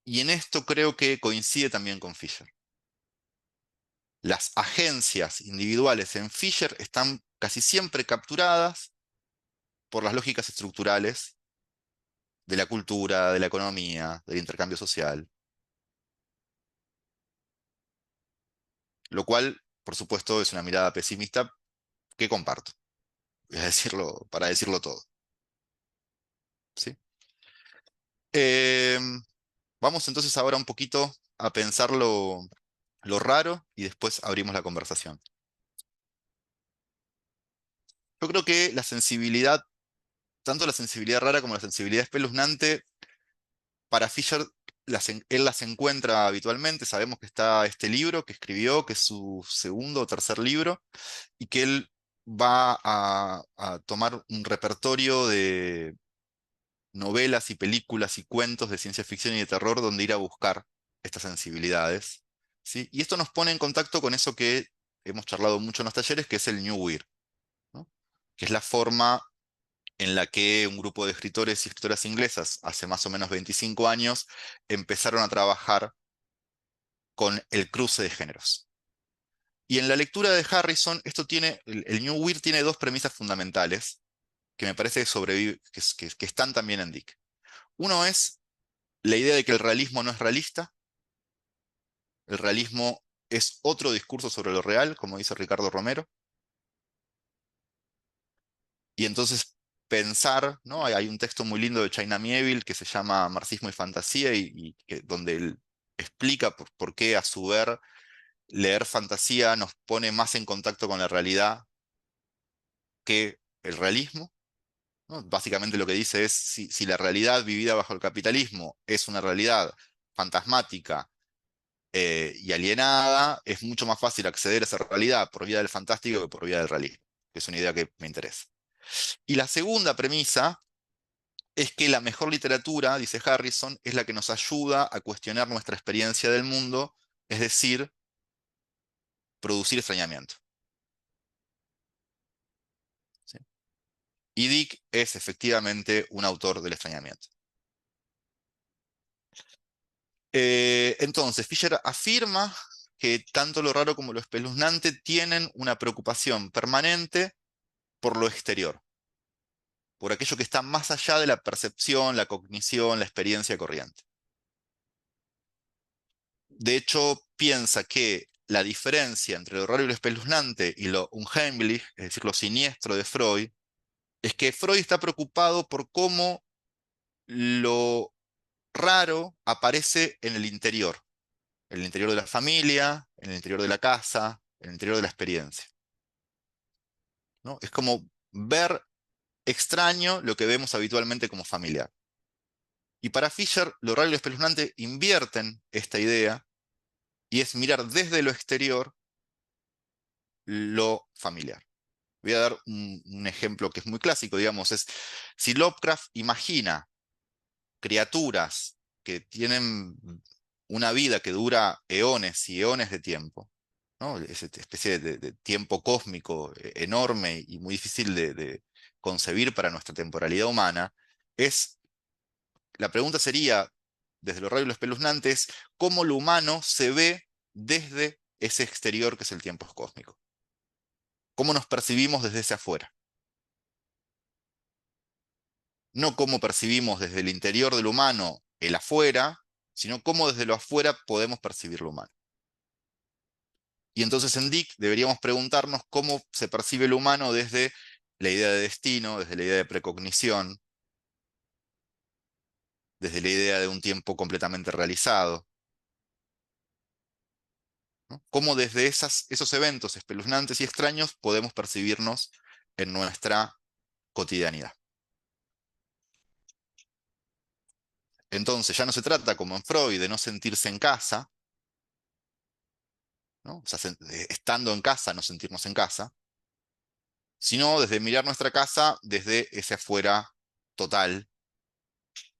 Y en esto creo que coincide también con Fisher. Las agencias individuales en Fisher están casi siempre capturadas por las lógicas estructurales de la cultura, de la economía, del intercambio social, lo cual, por supuesto, es una mirada pesimista que comparto, es decirlo, para decirlo todo. ¿Sí? Eh, Vamos entonces ahora un poquito a pensar lo raro y después abrimos la conversación. Yo creo que la sensibilidad, tanto la sensibilidad rara como la sensibilidad espeluznante, para Fisher él las encuentra habitualmente. Sabemos que está este libro que escribió, que es su segundo o tercer libro, y que él va a tomar un repertorio de novelas y películas y cuentos de ciencia ficción y de terror donde ir a buscar estas sensibilidades, ¿sí? Y esto nos pone en contacto con eso que hemos charlado mucho en los talleres, que es el New Weird, ¿no? Que es la forma en la que un grupo de escritores y escritoras inglesas hace más o menos 25 años empezaron a trabajar con el cruce de géneros. Y en la lectura de Harrison, el New Weird tiene dos premisas fundamentales que me parece que que están también en Dick. Uno es la idea de que el realismo no es realista, el realismo es otro discurso sobre lo real, como dice Ricardo Romero, y entonces pensar, ¿no? Hay un texto muy lindo de China Miéville que se llama Marxismo y Fantasía, donde él explica por qué a su ver leer fantasía nos pone más en contacto con la realidad que el realismo, ¿no? Básicamente lo que dice es, si la realidad vivida bajo el capitalismo es una realidad fantasmática, y alienada, es mucho más fácil acceder a esa realidad por vía del fantástico que por vía del realismo, que es una idea que me interesa. Y la segunda premisa es que la mejor literatura, dice Harrison, es la que nos ayuda a cuestionar nuestra experiencia del mundo, es decir, producir extrañamiento. ¿Sí? Y Dick es efectivamente un autor del extrañamiento. Entonces, Fisher afirma que tanto lo raro como lo espeluznante tienen una preocupación permanente por lo exterior, por aquello que está más allá de la percepción, la cognición, la experiencia corriente. De hecho, piensa que la diferencia entre lo raro y lo espeluznante y lo unheimlich, es decir, lo siniestro de Freud, es que Freud está preocupado por cómo lo raro aparece en el interior de la familia, en el interior de la casa, en el interior de la experiencia, ¿no? Es como ver extraño lo que vemos habitualmente como familiar. Y para Fisher, lo raro y lo espeluznante invierten esta idea y es mirar desde lo exterior lo familiar. Voy a dar un ejemplo que es muy clásico, digamos, es si Lovecraft imagina criaturas que tienen una vida que dura eones y eones de tiempo, ¿no? Esa especie de tiempo cósmico enorme y muy difícil de concebir para nuestra temporalidad humana, la pregunta sería, desde lo raro y lo espeluznante, es cómo lo humano se ve desde ese exterior que es el tiempo cósmico. ¿Cómo nos percibimos desde ese afuera? No cómo percibimos desde el interior del humano el afuera, sino cómo desde lo afuera podemos percibir lo humano. Y entonces en Dick deberíamos preguntarnos cómo se percibe el humano desde la idea de destino, desde la idea de precognición, desde la idea de un tiempo completamente realizado, ¿no? Cómo desde esos eventos espeluznantes y extraños podemos percibirnos en nuestra cotidianidad. Entonces ya no se trata, como en Freud, de no sentirse en casa, ¿no? O sea, estando en casa, no sentirnos en casa, sino desde mirar nuestra casa desde ese afuera total,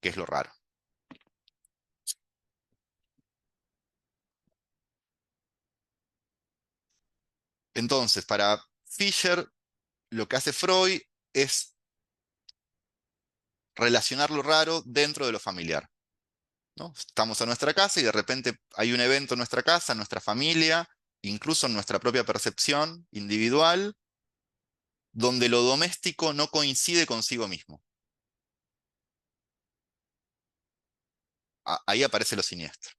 que es lo raro. Entonces, para Fisher, lo que hace Freud es relacionar lo raro dentro de lo familiar. ¿no? Estamos en nuestra casa y de repente hay un evento en nuestra casa, en nuestra familia, incluso en nuestra propia percepción individual, donde lo doméstico no coincide consigo mismo. Ahí aparece lo siniestro.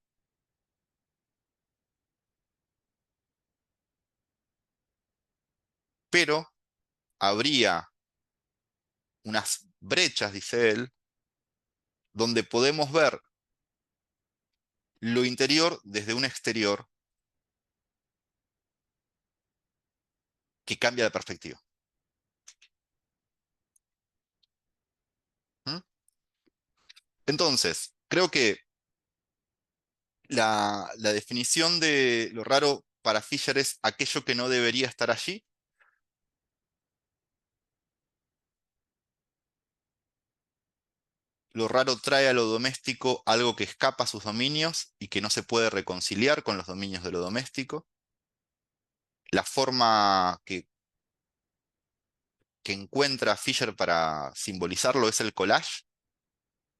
Pero habría unas brechas, dice él, donde podemos ver lo interior desde un exterior que cambia de perspectiva. ¿Mm? Entonces, creo que la definición de lo raro para Fisher es aquello que no debería estar allí. Lo raro trae a lo doméstico algo que escapa a sus dominios y que no se puede reconciliar con los dominios de lo doméstico. La forma que encuentra Fisher para simbolizarlo es el collage,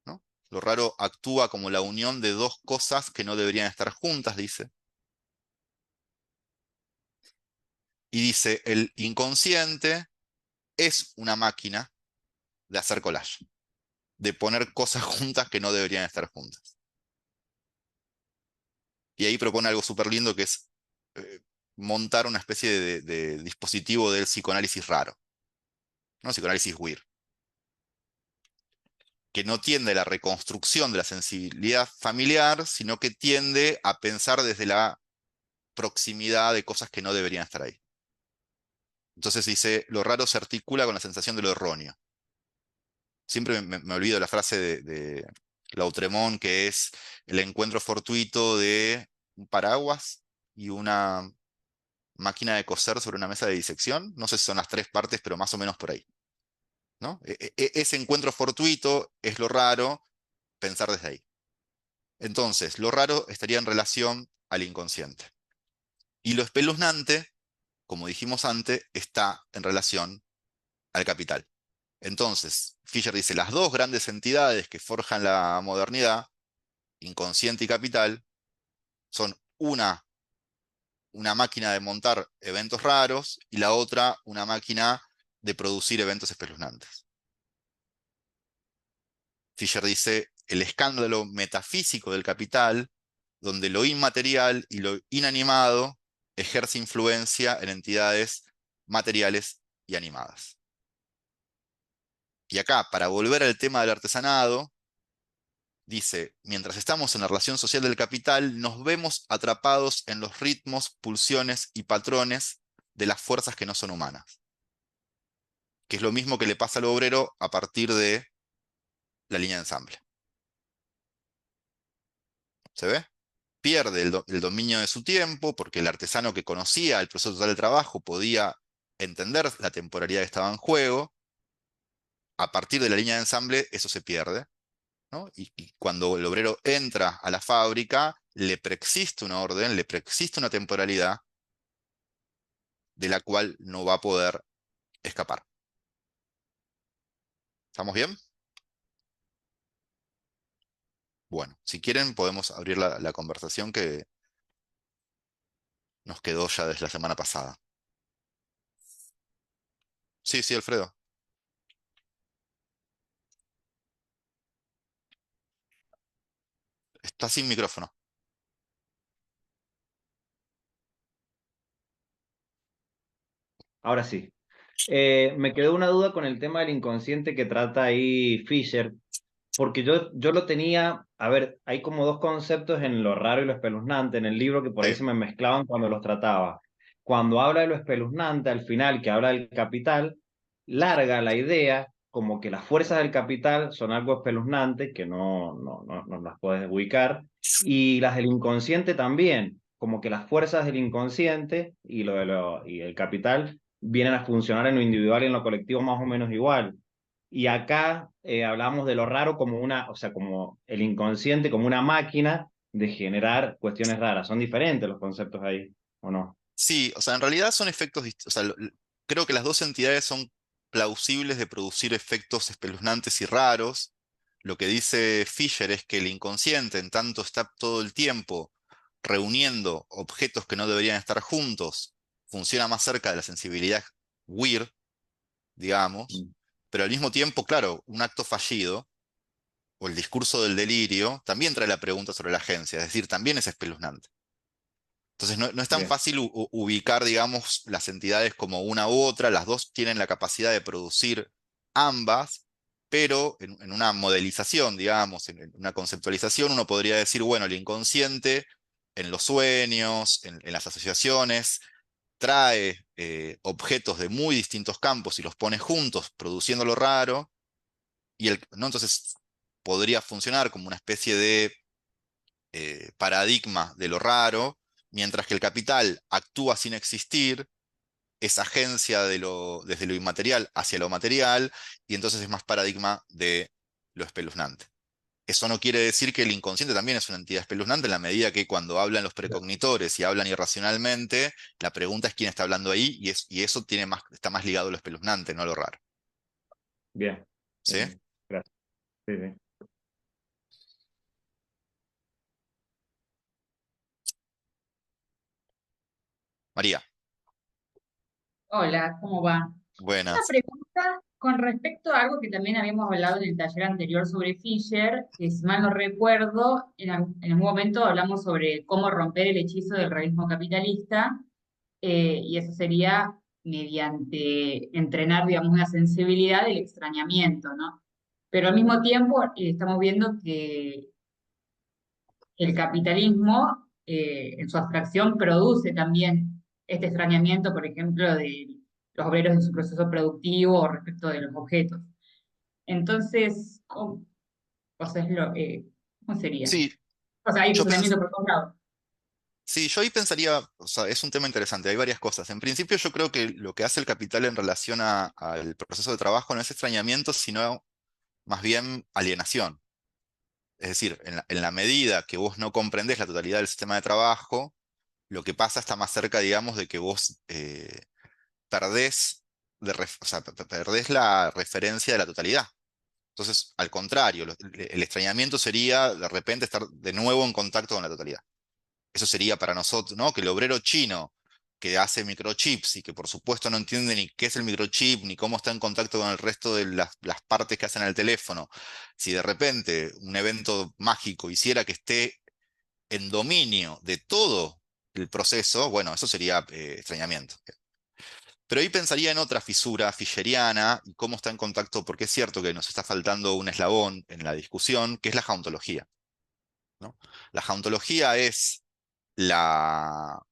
¿no? Lo raro actúa como la unión de dos cosas que no deberían estar juntas, dice. Y dice, el inconsciente es una máquina de hacer collage, de poner cosas juntas que no deberían estar juntas. Y ahí propone algo súper lindo que es montar una especie de dispositivo del psicoanálisis raro, ¿no? Psicoanálisis weird, que no tiende a la reconstrucción de la sensibilidad familiar, sino que tiende a pensar desde la proximidad de cosas que no deberían estar ahí. Entonces dice, lo raro se articula con la sensación de lo erróneo. Siempre me olvido la frase de Lautréamont, que es el encuentro fortuito de un paraguas y una máquina de coser sobre una mesa de disección. No sé si son las tres partes, pero más o menos por ahí, ¿no? Ese encuentro fortuito es lo raro, pensar desde ahí. Entonces, lo raro estaría en relación al inconsciente. Y lo espeluznante, como dijimos antes, está en relación al capital. Entonces, Fisher dice, las dos grandes entidades que forjan la modernidad, inconsciente y capital, son una máquina de montar eventos raros y la otra una máquina de producir eventos espeluznantes. Fisher dice, el escándalo metafísico del capital, donde lo inmaterial y lo inanimado ejerce influencia en entidades materiales y animadas. Y acá, para volver al tema del artesanado, dice, mientras estamos en la relación social del capital, nos vemos atrapados en los ritmos, pulsiones y patrones de las fuerzas que no son humanas, que es lo mismo que le pasa al obrero a partir de la línea de ensamble. ¿Se ve? Pierde el dominio de su tiempo, porque el artesano que conocía el proceso total del trabajo podía entender la temporalidad que estaba en juego. A partir de la línea de ensamble, eso se pierde, ¿no? Y cuando el obrero entra a la fábrica, le preexiste una orden, le preexiste una temporalidad de la cual no va a poder escapar. ¿Estamos bien? Bueno, si quieren podemos abrir la conversación que nos quedó ya desde la semana pasada. Sí, sí, Alfredo. Está sin micrófono. Ahora sí. Me quedó una duda con el tema del inconsciente que trata ahí Fisher, porque yo lo tenía, a ver, hay como dos conceptos en lo raro y lo espeluznante en el libro que por ahí Sí. se me mezclaban cuando los trataba. Cuando habla de lo espeluznante, al final, que habla del capital, larga la idea como que las fuerzas del capital son algo espeluznante, que no las puedes ubicar, y las del inconsciente también, como que las fuerzas del inconsciente y el capital vienen a funcionar en lo individual y en lo colectivo más o menos igual. Y acá hablamos de lo raro como una, o sea, como el inconsciente, como una máquina de generar cuestiones raras. Son diferentes los conceptos ahí, ¿o no? Sí, o sea, en realidad son efectos distintos. O sea, creo que las dos entidades son plausibles de producir efectos espeluznantes y raros. lo que dice Fisher es que el inconsciente, en tanto está todo el tiempo reuniendo objetos que no deberían estar juntos, funciona más cerca de la sensibilidad weird, digamos, Mm. pero al mismo tiempo, claro, un acto fallido o el discurso del delirio también trae la pregunta sobre la agencia, es decir, también es espeluznante. Entonces no es tan Bien, fácil ubicar, digamos, las entidades como una u otra, las dos tienen la capacidad de producir ambas, pero en una modelización, digamos, en una conceptualización, uno podría decir, bueno, el inconsciente en los sueños, en las asociaciones, trae objetos de muy distintos campos y los pone juntos, produciendo lo raro, ¿no? Entonces podría funcionar como una especie de paradigma de lo raro, mientras que el capital actúa sin existir, es agencia desde lo inmaterial hacia lo material, y entonces es más paradigma de lo espeluznante. Eso no quiere decir que el inconsciente también es una entidad espeluznante en la medida que cuando hablan los precognitores y hablan irracionalmente, la pregunta es quién está hablando ahí y eso está más ligado a lo espeluznante, no a lo raro. bien, ¿Sí? gracias. Sí, sí. María, Hola, ¿cómo va? Una buenas. pregunta con respecto a algo que también habíamos hablado en el taller anterior sobre Fisher, que si mal no recuerdo, en algún momento hablamos sobre cómo romper el hechizo del realismo capitalista, y eso sería mediante entrenar, digamos, una sensibilidad del extrañamiento, ¿no? Pero al mismo tiempo estamos viendo que el capitalismo, en su abstracción, produce también este extrañamiento, por ejemplo, de los obreros en su proceso productivo o respecto de los objetos. Entonces, o sea, ¿cómo sería? Sí, O sea, hay yo pens- extrañamiento por todos lados. sí, yo ahí pensaría, o sea, es un tema interesante, hay varias cosas. En principio yo creo que lo que hace el capital en relación al proceso de trabajo no es extrañamiento, sino más bien alienación. Es decir, en la medida que vos no comprendés la totalidad del sistema de trabajo, lo que pasa está más cerca, digamos, de que vos perdés, o sea, perdés la referencia de la totalidad. Entonces, al contrario, el extrañamiento sería de repente estar de nuevo en contacto con la totalidad. Eso sería para nosotros, ¿no? Que el obrero chino que hace microchips y que por supuesto no entiende ni qué es el microchip, ni cómo está en contacto con el resto de las partes que hacen el teléfono, si de repente un evento mágico hiciera que esté en dominio de todo el proceso, bueno, eso sería extrañamiento. Pero ahí pensaría en otra fisura fisheriana y cómo está en contacto, porque es cierto que nos está faltando un eslabón en la discusión, que es la jauntología, ¿no? La jauntología es la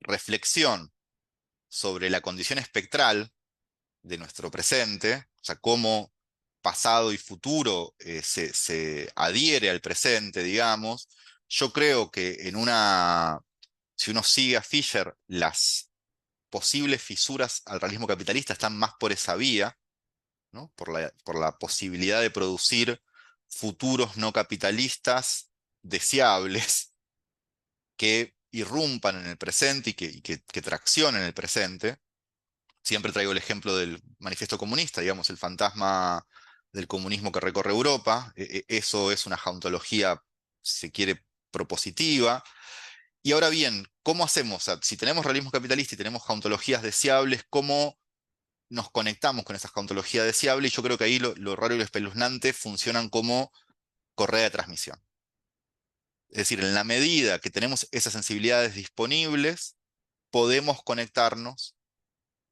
reflexión sobre la condición espectral de nuestro presente, o sea, cómo pasado y futuro se adhiere al presente, digamos. Yo creo que si uno sigue a Fisher, las posibles fisuras al realismo capitalista están más por esa vía, ¿no? Por la posibilidad de producir futuros no capitalistas deseables que irrumpan en el presente y que traccionen el presente. Siempre traigo el ejemplo del manifiesto comunista, digamos, el fantasma del comunismo que recorre Europa. Eso es una jauntología, si se quiere, propositiva. Y ahora bien, ¿cómo hacemos? O sea, si tenemos realismo capitalista y tenemos jauntologías deseables, ¿cómo nos conectamos con esa jauntología deseable? Y yo creo que ahí lo raro y lo espeluznante funcionan como correa de transmisión. Es decir, en la medida que tenemos esas sensibilidades disponibles, podemos conectarnos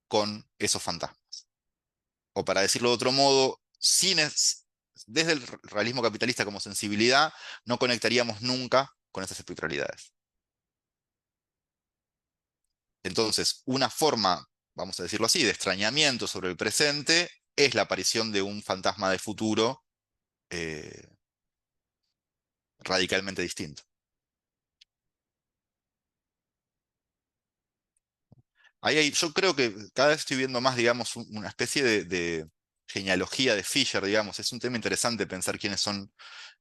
con esos fantasmas. O para decirlo de otro modo, desde el realismo capitalista como sensibilidad, no conectaríamos nunca con esas espectralidades. Entonces, una forma, vamos a decirlo así, de extrañamiento sobre el presente es la aparición de un fantasma de futuro eh, radicalmente distinto. Yo creo que cada vez estoy viendo más, digamos, una especie de genealogía de Fisher, digamos. Es un tema interesante pensar quiénes son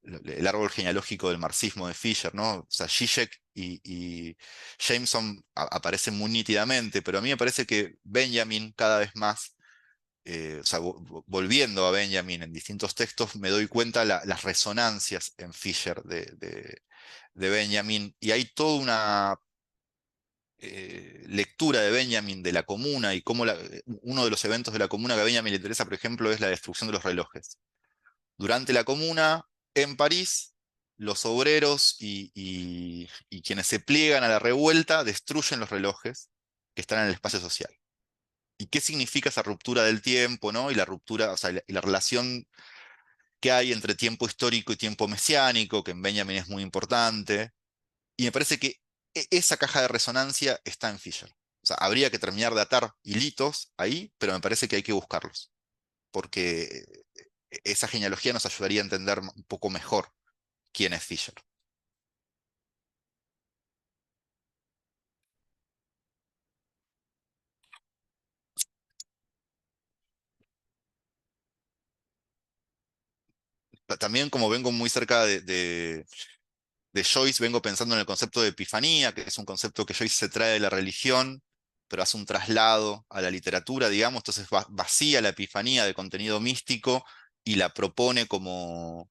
el árbol genealógico del marxismo de Fisher, ¿no? O sea, Zizek y Jameson aparecen muy nítidamente, pero a mí me parece que Benjamin cada vez más o sea, volviendo a Benjamin en distintos textos, me doy cuenta las resonancias en Fisher de Benjamin, y hay toda una lectura de Benjamin de la comuna y cómo uno de los eventos de la comuna que a Benjamin le interesa, por ejemplo, es la destrucción de los relojes. Durante la comuna, en París, los obreros y quienes se pliegan a la revuelta destruyen los relojes que están en el espacio social. ¿Y qué significa esa ruptura del tiempo, ¿no? Y la ruptura, o sea, y la relación que hay entre tiempo histórico y tiempo mesiánico, que en Benjamin es muy importante. Y me parece que esa caja de resonancia está en Fisher. O sea, habría que terminar de atar hilitos ahí, pero me parece que hay que buscarlos, porque esa genealogía nos ayudaría a entender un poco mejor quién es Fisher. También como vengo muy cerca de Joyce, vengo pensando en el concepto de epifanía, que es un concepto que Joyce se trae de la religión, pero hace un traslado a la literatura, digamos, entonces vacía la epifanía de contenido místico y la propone como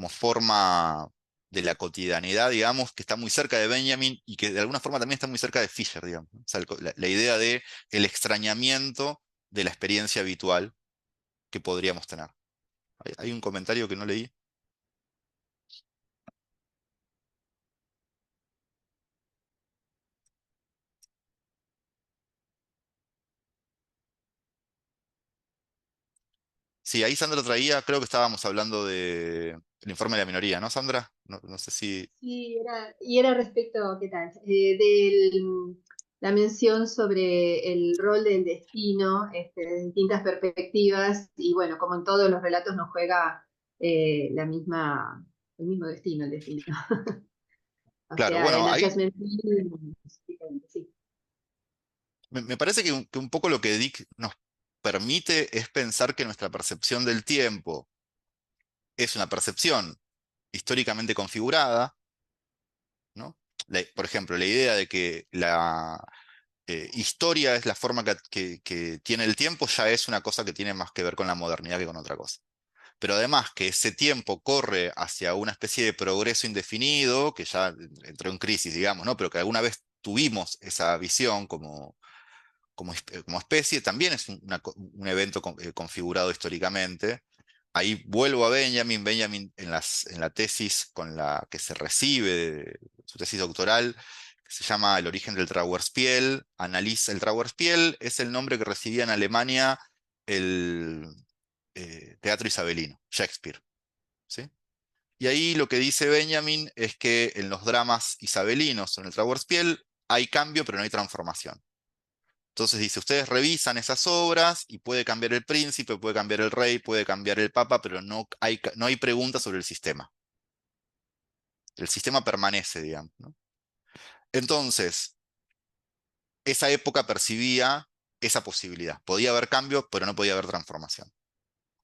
forma de la cotidianidad, digamos, que está muy cerca de Benjamin y que de alguna forma también está muy cerca de Fisher, digamos, ¿no? O sea, la idea de el extrañamiento de la experiencia habitual que podríamos tener. Hay un comentario que no leí. Sí, ahí Sandra traía, creo que estábamos hablando del informe de la minoría, ¿no, Sandra? No sé si... Sí, y era respecto, ¿qué tal? La mención sobre el rol del destino, de distintas perspectivas, y bueno, como en todos los relatos nos juega el mismo destino, el destino. O Claro, sea, en bueno, ahí Adjustment Field es diferente, sí. me parece que un poco lo que Dick nos permite es pensar que nuestra percepción del tiempo es una percepción históricamente configurada, ¿no? Por ejemplo, la idea de que la historia es la forma que tiene el tiempo ya es una cosa que tiene más que ver con la modernidad que con otra cosa. Pero además que ese tiempo corre hacia una especie de progreso indefinido, que ya entró en crisis, digamos, ¿no? Pero que alguna vez tuvimos esa visión como especie, también es un evento configurado históricamente. Ahí vuelvo a Benjamin en la tesis con la que se recibe, su tesis doctoral, que se llama El origen del Trauerspiel, analiza el Trauerspiel, es el nombre que recibía en Alemania el teatro isabelino, Shakespeare, ¿sí? Y ahí lo que dice Benjamin es que en los dramas isabelinos, en el Trauerspiel, hay cambio, pero no hay transformación. Entonces dice, ustedes revisan esas obras y puede cambiar el príncipe, puede cambiar el rey, puede cambiar el papa, pero no hay preguntas sobre el sistema. El sistema permanece, digamos, ¿no? Entonces, esa época percibía esa posibilidad. Podía haber cambio, pero no podía haber transformación.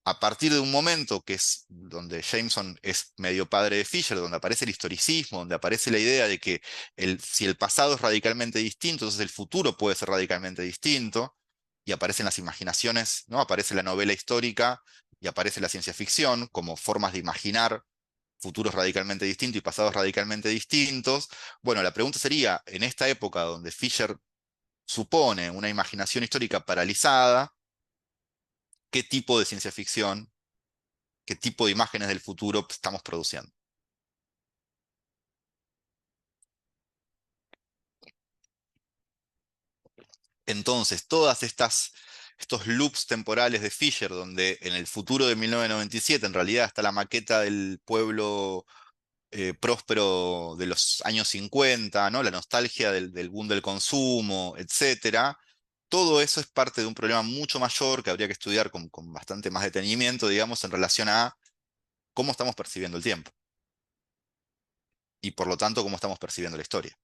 A partir de un momento que es donde Jameson es medio padre de Fisher, donde aparece el historicismo, donde aparece la idea de que si el pasado es radicalmente distinto, entonces el futuro puede ser radicalmente distinto, y aparecen las imaginaciones, ¿no? Aparece la novela histórica y aparece la ciencia ficción como formas de imaginar futuros radicalmente distintos y pasados radicalmente distintos. Bueno, la pregunta sería, en esta época donde Fisher supone una imaginación histórica paralizada, ¿qué tipo de ciencia ficción, qué tipo de imágenes del futuro estamos produciendo? Entonces, estos loops temporales de Fisher, donde en el futuro de 1997 en realidad está la maqueta del pueblo próspero de los años 50, ¿no? La nostalgia del boom del consumo, etcétera. Todo eso es parte de un problema mucho mayor que habría que estudiar con bastante más detenimiento, digamos, en relación a cómo estamos percibiendo el tiempo y por lo tanto cómo estamos percibiendo la historia.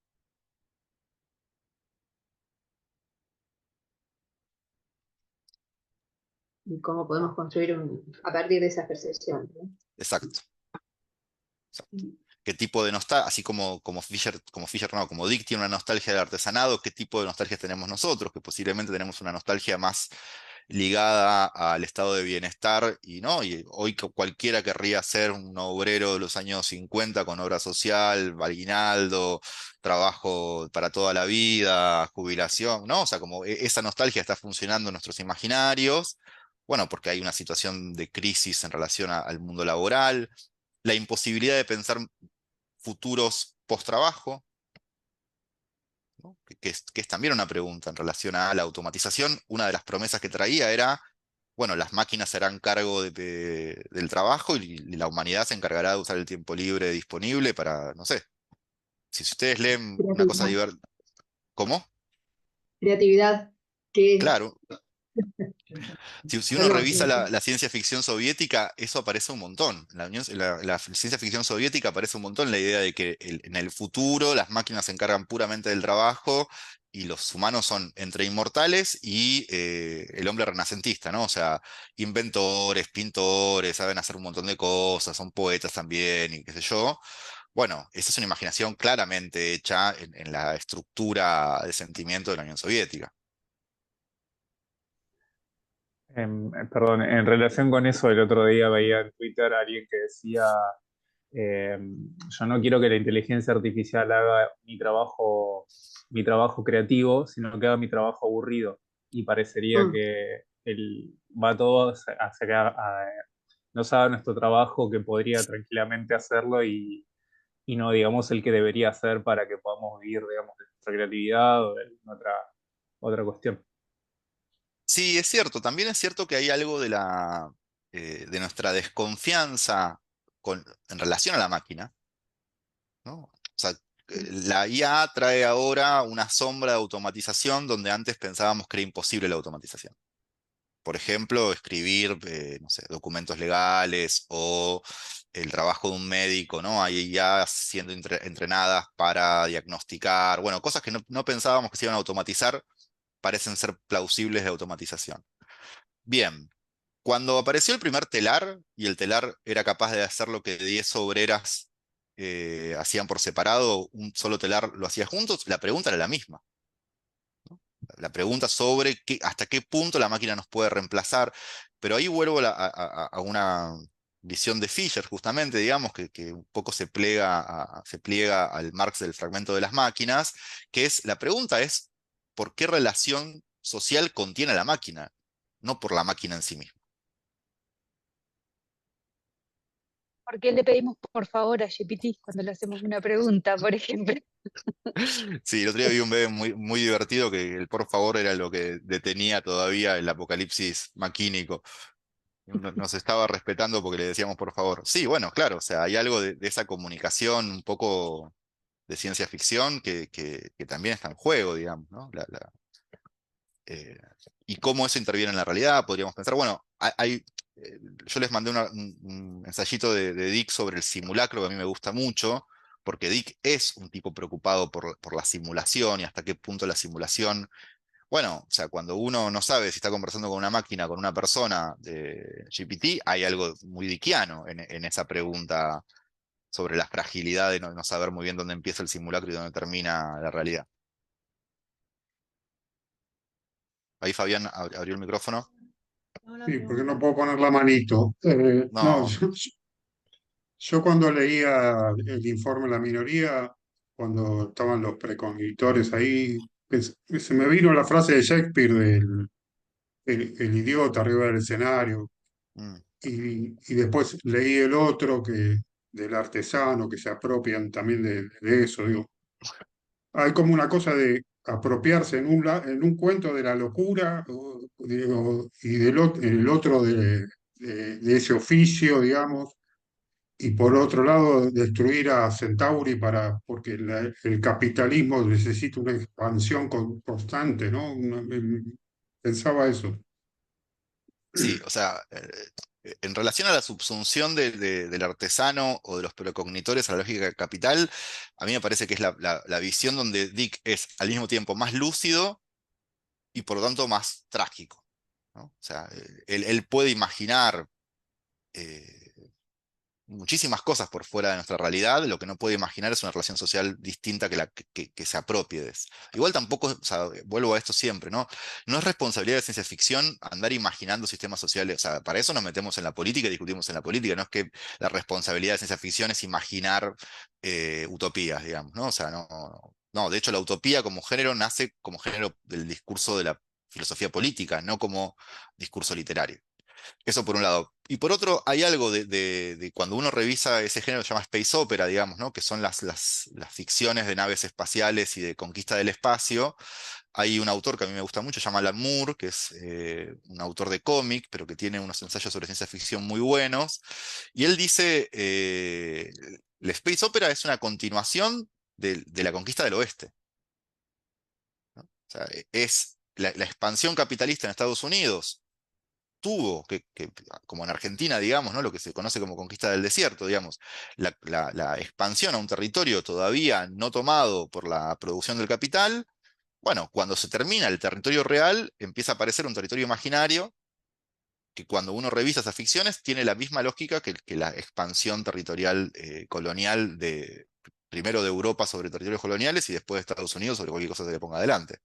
Y cómo podemos construir a partir de esa percepción, ¿no? Exacto. Exacto. ¿Qué tipo de nostalgia, así como Fisher no, como Dick tiene una nostalgia del artesanado, qué tipo de nostalgia tenemos nosotros? Que posiblemente tenemos una nostalgia más ligada al estado de bienestar, y no, y hoy cualquiera querría ser un obrero de los años 50 con obra social, aguinaldo, trabajo para toda la vida, jubilación, ¿no? O sea, como esa nostalgia está funcionando en nuestros imaginarios, bueno, porque hay una situación de crisis en relación al mundo laboral, la imposibilidad de pensar futuros post-trabajo, ¿no? Que es también una pregunta en relación a la automatización. Una de las promesas que traía era, bueno, las máquinas se harán cargo del trabajo y la humanidad se encargará de usar el tiempo libre disponible para, no sé, si ustedes leen una cosa Creatividad. divertida. ¿Cómo? Creatividad, que Claro, si uno perdón, revisa la ciencia ficción soviética, eso aparece un montón. La ciencia ficción soviética aparece un montón la idea de que en el futuro las máquinas se encargan puramente del trabajo y los humanos son entre inmortales y el hombre renacentista, ¿no? O sea, inventores, pintores, saben hacer un montón de cosas, son poetas también y qué sé yo. Bueno, esa es una imaginación claramente hecha en la estructura de sentimiento de la Unión Soviética. Perdón, en relación con eso, el otro día veía en Twitter a alguien que decía, yo no quiero que la inteligencia artificial haga mi trabajo creativo, sino que haga mi trabajo aburrido. Y parecería mm, que va todo nos haga nuestro trabajo que podría tranquilamente hacerlo y no, digamos, el que debería hacer para que podamos vivir, digamos, de nuestra creatividad o de otra cuestión. Sí, es cierto. También es cierto que hay algo de nuestra desconfianza en relación a la máquina, ¿no? O sea, la IA trae ahora una sombra de automatización donde antes pensábamos que era imposible la automatización. Por ejemplo, escribir, no sé, documentos legales o el trabajo de un médico, ¿no? Hay ya siendo entrenadas para diagnosticar, bueno, cosas que no pensábamos que se iban a automatizar, parecen ser plausibles de automatización. Bien, cuando apareció el primer telar y el telar era capaz de hacer lo que 10 obreras hacían por separado, un solo telar lo hacía juntos, la pregunta era la misma. La pregunta sobre hasta qué punto la máquina nos puede reemplazar. Pero ahí vuelvo a una visión de Fisher, justamente, digamos, que un poco se pliega al Marx del fragmento de las máquinas, que es, la pregunta es, ¿por qué relación social contiene la máquina? No por la máquina en sí misma. ¿Por qué le pedimos por favor a GPT cuando le hacemos una pregunta, por ejemplo? Sí, el otro día vi un bebé muy, muy divertido que el por favor era lo que detenía todavía el apocalipsis maquínico. Nos estaba respetando porque le decíamos por favor. Sí, bueno, claro, o sea, hay algo de esa comunicación un poco de ciencia ficción que también está en juego, digamos, ¿no? Eh, y cómo eso interviene en la realidad, podríamos pensar, bueno, yo les mandé un ensayito de Dick sobre el simulacro que a mí me gusta mucho, porque Dick es un tipo preocupado por la simulación y hasta qué punto la simulación, bueno, o sea, cuando uno no sabe si está conversando con una máquina, con una persona de GPT, hay algo muy dickiano en esa pregunta sobre la fragilidad de no saber muy bien dónde empieza el simulacro y dónde termina la realidad. Ahí Fabián abrió el micrófono. Sí, porque no puedo poner la manito. No, No. yo cuando leía el informe de la minoría, cuando estaban los preconitores ahí, se me vino la frase de Shakespeare del el idiota arriba del escenario, Mm. y después leí el otro del artesano, que se apropian también de eso. Digo, hay como una cosa de apropiarse en un cuento de la locura y el otro de ese oficio, digamos, y por otro lado destruir a Centauri porque el capitalismo necesita una expansión constante, ¿no? Pensaba eso. Sí, o sea, en relación a la subsunción del artesano o de los procognitores a la lógica capital, a mí me parece que es la visión donde Dick es al mismo tiempo más lúcido y por lo tanto más trágico, ¿no? O sea, él puede imaginar eh, muchísimas cosas por fuera de nuestra realidad, lo que no puede imaginar es una relación social distinta que se apropie de eso. Igual tampoco, o sea, vuelvo a esto siempre, ¿no? No es responsabilidad de ciencia ficción andar imaginando sistemas sociales, o sea, para eso nos metemos en la política y discutimos en la política, no es que la responsabilidad de ciencia ficción es imaginar utopías, digamos, ¿no? O sea, no, de hecho la utopía como género nace como género del discurso de la filosofía política, no como discurso literario. Eso por un lado. Y por otro, hay algo de cuando uno revisa ese género que se llama space opera, digamos, ¿no? Que son las ficciones de naves espaciales y de conquista del espacio. Hay un autor que a mí me gusta mucho, se llama Alan Moore, que es un autor de cómic, pero que tiene unos ensayos sobre ciencia ficción muy buenos. Y él dice, la space opera es una continuación de la conquista del oeste. ¿No? O sea, es la expansión capitalista en Estados Unidos tuvo, como en Argentina, digamos, ¿no? Lo que se conoce como conquista del desierto, digamos, la expansión a un territorio todavía no tomado por la producción del capital. Bueno, cuando se termina el territorio real, empieza a aparecer un territorio imaginario que cuando uno revisa esas ficciones tiene la misma lógica que la expansión territorial colonial primero de Europa sobre territorios coloniales y después de Estados Unidos sobre cualquier cosa que se le ponga adelante.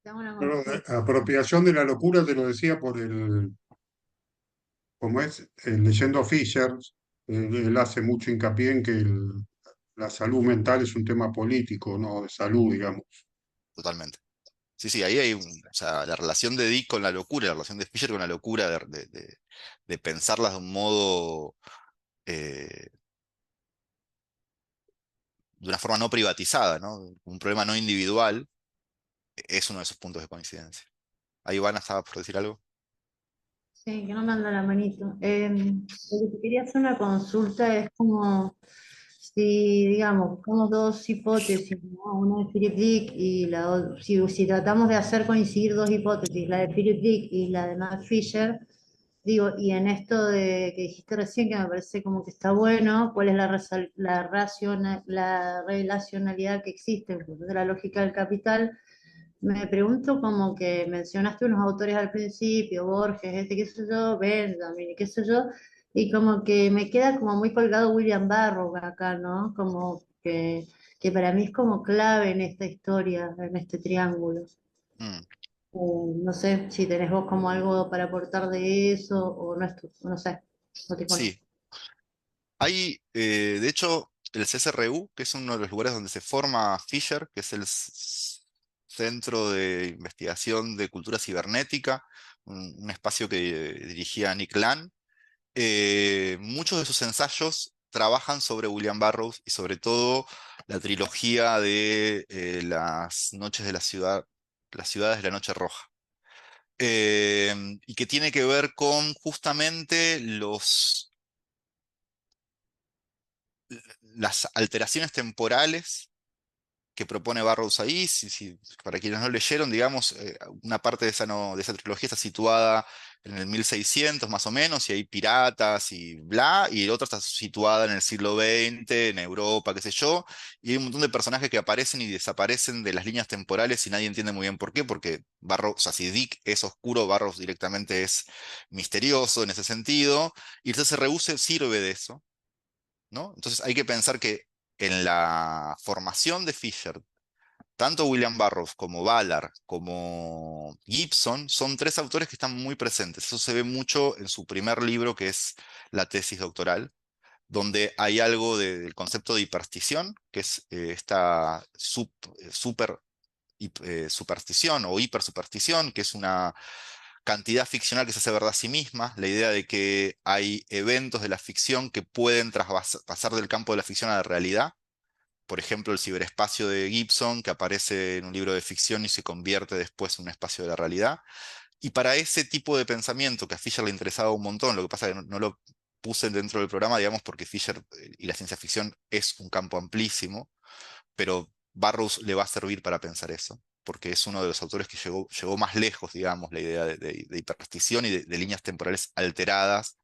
Tengo una Pero consulta. apropiación de la locura te lo decía como es, leyendo Fisher, él hace mucho hincapié en que la salud mental es un tema político, no de salud, digamos. Totalmente. Sí, sí, ahí hay o sea, la relación de Dick con la locura, la relación de Fisher con la locura, de pensarlas de un modo, eh, de una forma no privatizada, ¿no? Un problema no individual, es uno de esos puntos de coincidencia. Ahí Ivana estaba por decir algo. Sí, que no me anda la manito. Lo que te quería hacer una consulta es como si, digamos, buscamos dos hipótesis, ¿no? Una de Philip Dick y si tratamos de hacer coincidir dos hipótesis, la de Philip Dick y la de Matt Fisher, digo, y en esto de que dijiste recién que me parece como que está bueno, ¿cuál es la relacionalidad que existe en función de la lógica del capital? Me pregunto como que mencionaste unos autores al principio, Borges, este qué sé yo, Benjamin, qué sé yo, y como que me queda como muy colgado William Burroughs acá, ¿no? Como que para mí es como clave en esta historia, en este triángulo. Mm, No sé si tenés vos como algo para aportar de eso, o no es no sé, no te conozco. sí, hay, de hecho, el CSRU, que es uno de los lugares donde se forma Fisher, que es el Centro de Investigación de Cultura Cibernética, un espacio que dirigía Nick Land. Muchos de sus ensayos trabajan sobre William Burroughs y sobre todo la trilogía de las noches de la ciudad, las ciudades de la noche roja. Y que tiene que ver con justamente las alteraciones temporales que propone Burroughs ahí. Para quienes no leyeron, digamos, una parte de de esa trilogía está situada en el 1600 más o menos, y hay piratas y bla, y la otra está situada en el siglo XX, en Europa, qué sé yo, y hay un montón de personajes que aparecen y desaparecen de las líneas temporales y nadie entiende muy bien por qué, porque Burroughs, o sea, si Dick es oscuro, Burroughs directamente es misterioso en ese sentido, y el CSRU se sirve de eso, ¿no? Entonces hay que pensar que en la formación de Fisher, tanto William Burroughs como Ballard como Gibson son tres autores que están muy presentes. Eso se ve mucho en su primer libro, que es la tesis doctoral, donde hay algo del concepto de hiperstición, que es esta super superstición o hipersuperstición, que es una cantidad ficcional que se hace verdad a sí misma, la idea de que hay eventos de la ficción que pueden pasar del campo de la ficción a la realidad. Por ejemplo, el ciberespacio de Gibson, que aparece en un libro de ficción y se convierte después en un espacio de la realidad. Y para ese tipo de pensamiento que a Fisher le interesaba un montón, lo que pasa es que no lo puse dentro del programa, digamos, porque Fisher y la ciencia ficción es un campo amplísimo, pero Burroughs le va a servir para pensar eso, porque es uno de los autores que llegó más lejos, digamos, la idea de hiperstición y de líneas temporales alteradas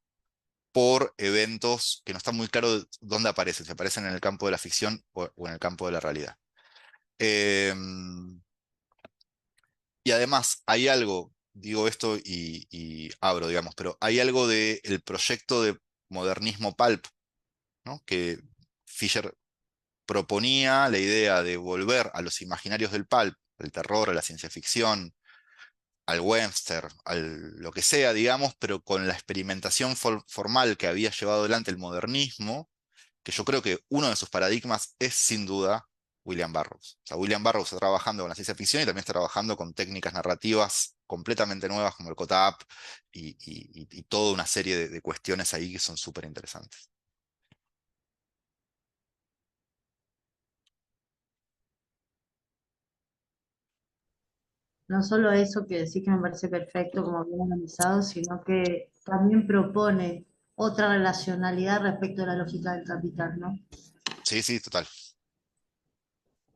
por eventos que no está muy claro dónde aparecen, si aparecen en el campo de la ficción o en el campo de la realidad. Em, y además hay algo, digo esto y abro, digamos, pero hay algo del proyecto de modernismo pulp, ¿no? Que Fisher proponía la idea de volver a los imaginarios del pulp, el terror, a la ciencia ficción, al western, al lo que sea, digamos, pero con la experimentación formal que había llevado adelante el modernismo, que yo creo que uno de sus paradigmas es sin duda William Burroughs. O sea, William Burroughs está trabajando con la ciencia ficción y también está trabajando con técnicas narrativas completamente nuevas como el cut-up y toda una serie de cuestiones ahí que son súper interesantes. No solo eso que decís que me parece perfecto, como bien analizado, sino que también propone otra relacionalidad respecto a la lógica del capital, ¿no? Sí, sí, total.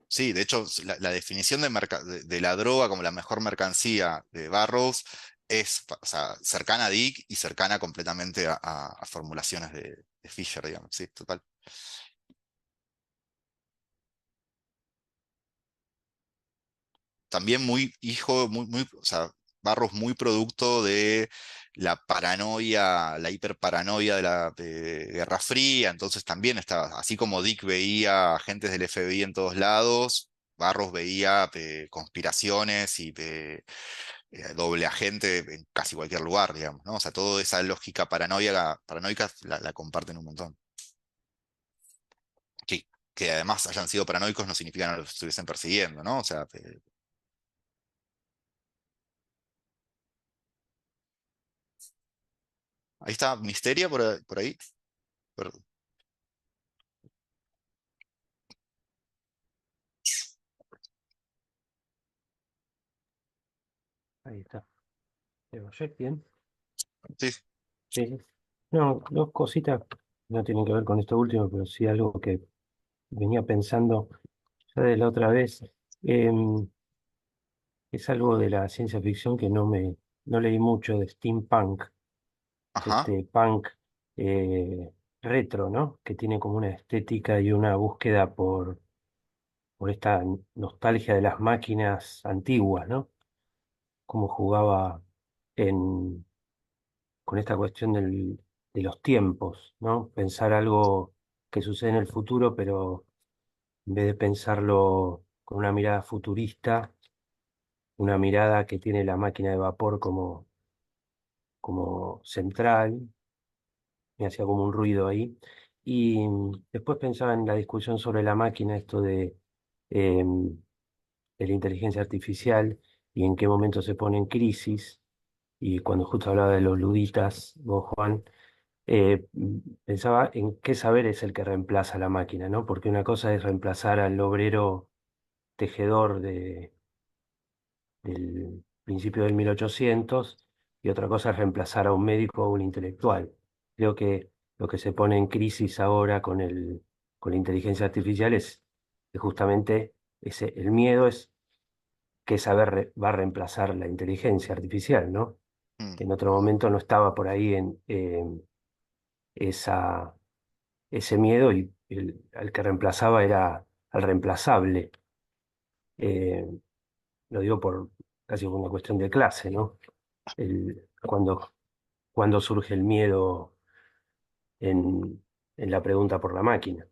Sí, de hecho, la definición de la droga como la mejor mercancía de Burroughs es, o sea, cercana a Dick y cercana completamente a formulaciones de Fisher, digamos. Sí, total. También muy hijo, o sea, Barros muy producto de la paranoia, la hiperparanoia de Guerra Fría, entonces también estaba, así como Dick veía agentes del FBI en todos lados, Barros veía conspiraciones y doble agente en casi cualquier lugar, digamos, ¿no? O sea, toda esa lógica paranoica la comparten un montón. Que además hayan sido paranoicos no significa que no los estuviesen persiguiendo, ¿no? O sea, ahí está Misteria por ahí. Por- Ahí está. Oye, bien. Sí, Sí. No, dos cositas no tienen que ver con esto último, pero sí algo que venía pensando ya de la otra vez. Em, es algo de la ciencia ficción que no leí mucho de steampunk, ajá. este punk eh, retro, ¿no? Que tiene como una estética y una búsqueda por esta nostalgia de las máquinas antiguas, ¿no? Cómo jugaba con esta cuestión de los tiempos, ¿no? Pensar algo que sucede en el futuro, pero en vez de pensarlo con una mirada futurista, una mirada que tiene la máquina de vapor como central, me hacía como un ruido ahí. Y después pensaba en la discusión sobre la máquina, esto em, de la inteligencia artificial y en qué momento se pone en crisis. Y cuando justo hablaba de los luditas, vos, Juan, pensaba en qué saber es el que reemplaza a la máquina, ¿no? Porque una cosa es reemplazar al obrero tejedor del principio del 1800 y otra cosa es reemplazar a un médico o a un intelectual. Creo que lo que se pone en crisis ahora con la inteligencia artificial es justamente el miedo es qué saber va a reemplazar la inteligencia artificial, ¿no? Mm. Que en otro momento no estaba por ahí en esa ese miedo y al que reemplazaba era al reemplazable. Eh, lo digo por casi por una cuestión de clase, ¿no? Cuando surge el miedo en la pregunta por la máquina.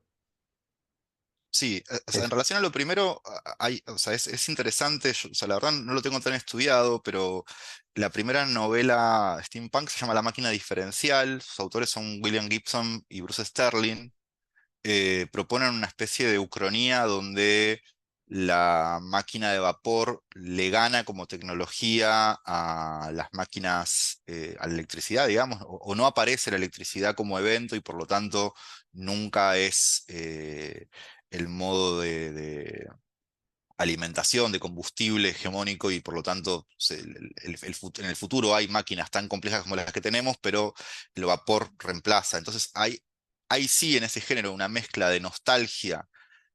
Sí, o sea, en Eso. relación a lo primero, o sea, es interesante, o sea, la verdad no lo tengo tan estudiado, pero la primera novela steampunk se llama La máquina diferencial, sus autores son William Gibson y Bruce Sterling. Proponen una especie de ucronía donde la máquina de vapor le gana como tecnología a las máquinas, a la electricidad, digamos, o no aparece la electricidad como evento y por lo tanto nunca es el modo de alimentación, de combustible hegemónico y por lo tanto en el futuro hay máquinas tan complejas como las que tenemos, pero el vapor reemplaza. Entonces hay sí en ese género una mezcla de nostalgia,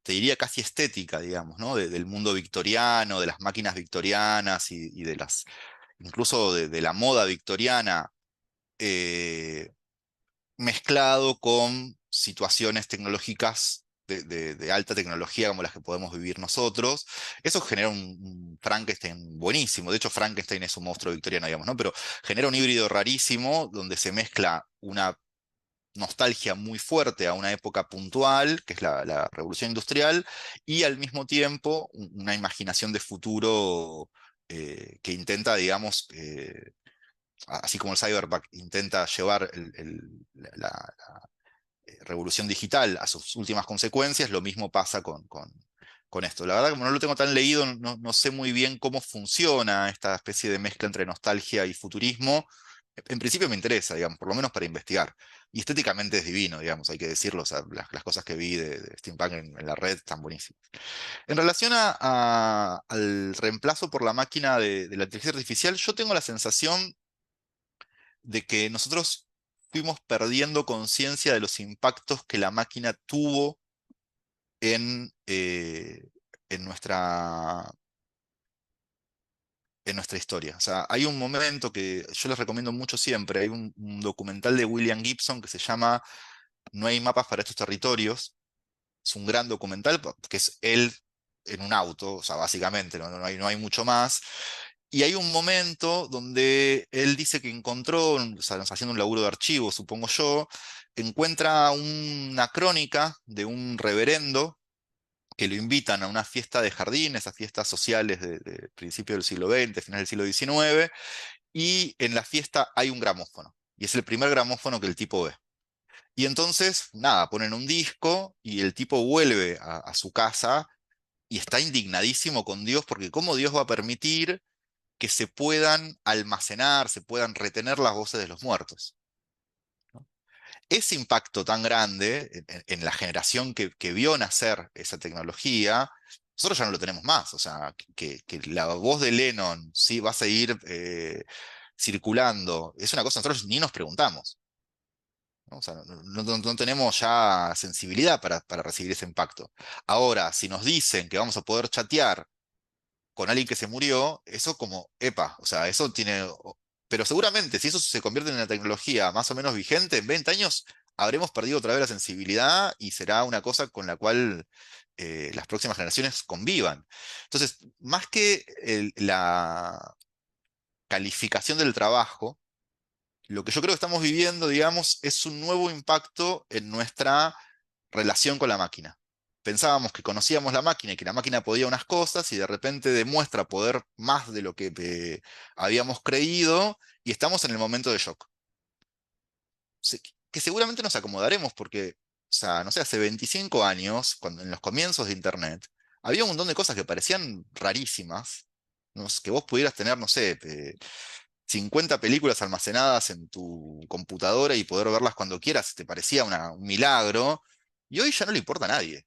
te diría casi estética, digamos, ¿no? Del mundo victoriano, de las máquinas victorianas y de incluso de la moda victoriana, eh, mezclado con situaciones tecnológicas de alta tecnología como las que podemos vivir nosotros, eso genera un Frankenstein buenísimo. De hecho, Frankenstein es un monstruo victoriano, digamos, ¿no? Pero genera un híbrido rarísimo donde se mezcla una nostalgia muy fuerte a una época puntual, que es la revolución industrial, y al mismo tiempo una imaginación de futuro que intenta, digamos, así como el cyberpunk intenta llevar la revolución digital a sus últimas consecuencias, lo mismo pasa con esto. La verdad, como no lo tengo tan leído, no sé muy bien cómo funciona esta especie de mezcla entre nostalgia y futurismo. En principio me interesa, digamos, por lo menos para investigar. Y estéticamente es divino, digamos, hay que decirlo. O sea, las cosas que vi de Steampunk en la red están buenísimas. En relación al reemplazo por la máquina de la inteligencia artificial, yo tengo la sensación de que nosotros fuimos perdiendo conciencia de los impactos que la máquina tuvo en nuestra historia. O sea, hay un momento que yo les recomiendo mucho siempre, hay un documental de William Gibson que se llama No hay mapas para estos territorios. Es un gran documental, que es él en un auto, o sea, básicamente, no hay mucho más. Y hay un momento donde él dice que encontró, o sea, haciendo un laburo de archivo, supongo yo, encuentra una crónica de un reverendo que lo invitan a una fiesta de jardín, esas fiestas sociales de principio del siglo XX, final del siglo XIX, y en la fiesta hay un gramófono. Y es el primer gramófono que el tipo ve. Y entonces, nada, ponen un disco y el tipo vuelve a su casa y está indignadísimo con Dios porque cómo Dios va a permitir que se puedan almacenar, se puedan retener las voces de los muertos. Ese impacto tan grande en la generación que vio nacer esa tecnología, nosotros ya no lo tenemos más. O sea, que la voz de Lennon sí va a seguir circulando, es una cosa que nosotros ni nos preguntamos, ¿no? O sea, no tenemos ya sensibilidad para recibir ese impacto. Ahora, si nos dicen que vamos a poder chatear con alguien que se murió, eso como, epa, o sea, eso tiene... Pero seguramente si eso se convierte en una tecnología más o menos vigente, en 20 años habremos perdido otra vez la sensibilidad y será una cosa con la cual las próximas generaciones convivan. Entonces, más que la calificación del trabajo, lo que yo creo que estamos viviendo, digamos, es un nuevo impacto en nuestra relación con la máquina. Pensábamos que conocíamos la máquina y que la máquina podía unas cosas y de repente demuestra poder más de lo que habíamos creído y estamos en el momento de shock. Que seguramente nos acomodaremos porque, o sea, no sé, hace 25 años, cuando, en los comienzos de Internet, había un montón de cosas que parecían rarísimas, ¿no? Que vos pudieras tener, no sé, 50 películas almacenadas en tu computadora y poder verlas cuando quieras, te parecía un milagro, y hoy ya no le importa a nadie.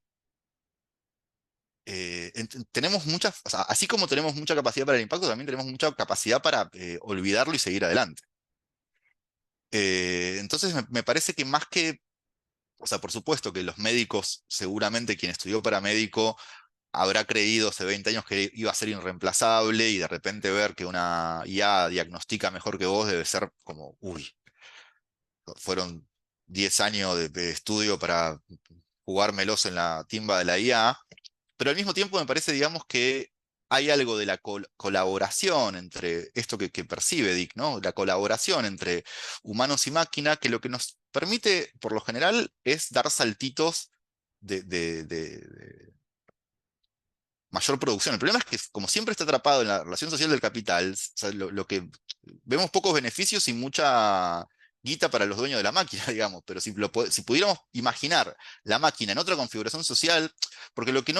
Tenemos muchas, o sea, así como tenemos mucha capacidad para el impacto, también tenemos mucha capacidad para olvidarlo y seguir adelante. Entonces me parece que más que, o sea, por supuesto que los médicos, seguramente quien estudió para médico habrá creído hace 20 años que iba a ser irreemplazable y de repente ver que una IA diagnostica mejor que vos debe ser como, uy, fueron 10 años de estudio para jugármelos en la timba de la IA, pero al mismo tiempo me parece, digamos, que hay algo de la colaboración entre esto que percibe Dick, ¿no? La colaboración entre humanos y máquina, que lo que nos permite, por lo general, es dar saltitos de mayor producción. El problema es que, como siempre está atrapado en la relación social del capital, o sea, lo que vemos pocos beneficios y mucha guita para los dueños de la máquina, digamos. Pero si pudiéramos imaginar la máquina en otra configuración social, porque lo que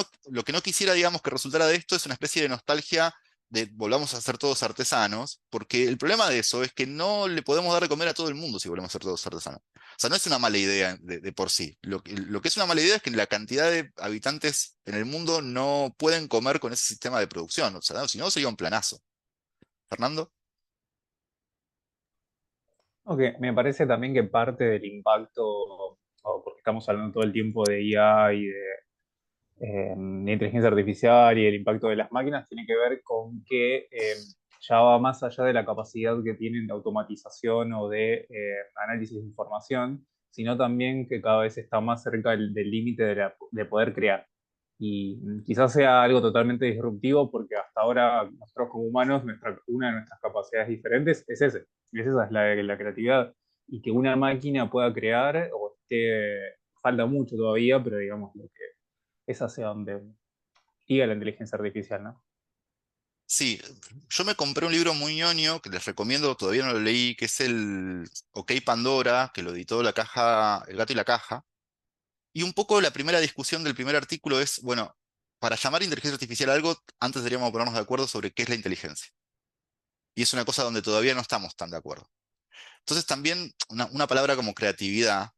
no quisiera, digamos, que resultara de esto es una especie de nostalgia de volvamos a ser todos artesanos, porque el problema de eso es que no le podemos dar de comer a todo el mundo si volvemos a ser todos artesanos. O sea, no es una mala idea de por sí. Lo que es una mala idea es que la cantidad de habitantes en el mundo no pueden comer con ese sistema de producción. O sea, ¿no? Si no, sería un planazo. ¿Fernando? Ok, me parece también que parte del impacto, porque estamos hablando todo el tiempo de IA y de inteligencia artificial y el impacto de las máquinas, tiene que ver con que ya va más allá de la capacidad que tienen de automatización o de análisis de información, sino también que cada vez está más cerca del límite de poder crear. Y quizás sea algo totalmente disruptivo porque hasta ahora nosotros como humanos, una de nuestras capacidades diferentes es esa, es la creatividad. Y que una máquina pueda crear, falta mucho todavía, pero digamos lo que es hacia donde llega la inteligencia artificial, ¿no? Sí, yo me compré un libro muy ñoño que les recomiendo, todavía no lo leí, que es el OK Pandora, que lo editó la caja, El Gato y la Caja. Y un poco la primera discusión del primer artículo es, bueno, para llamar inteligencia artificial a algo, antes deberíamos ponernos de acuerdo sobre qué es la inteligencia. Y es una cosa donde todavía no estamos tan de acuerdo. Entonces también una palabra como creatividad,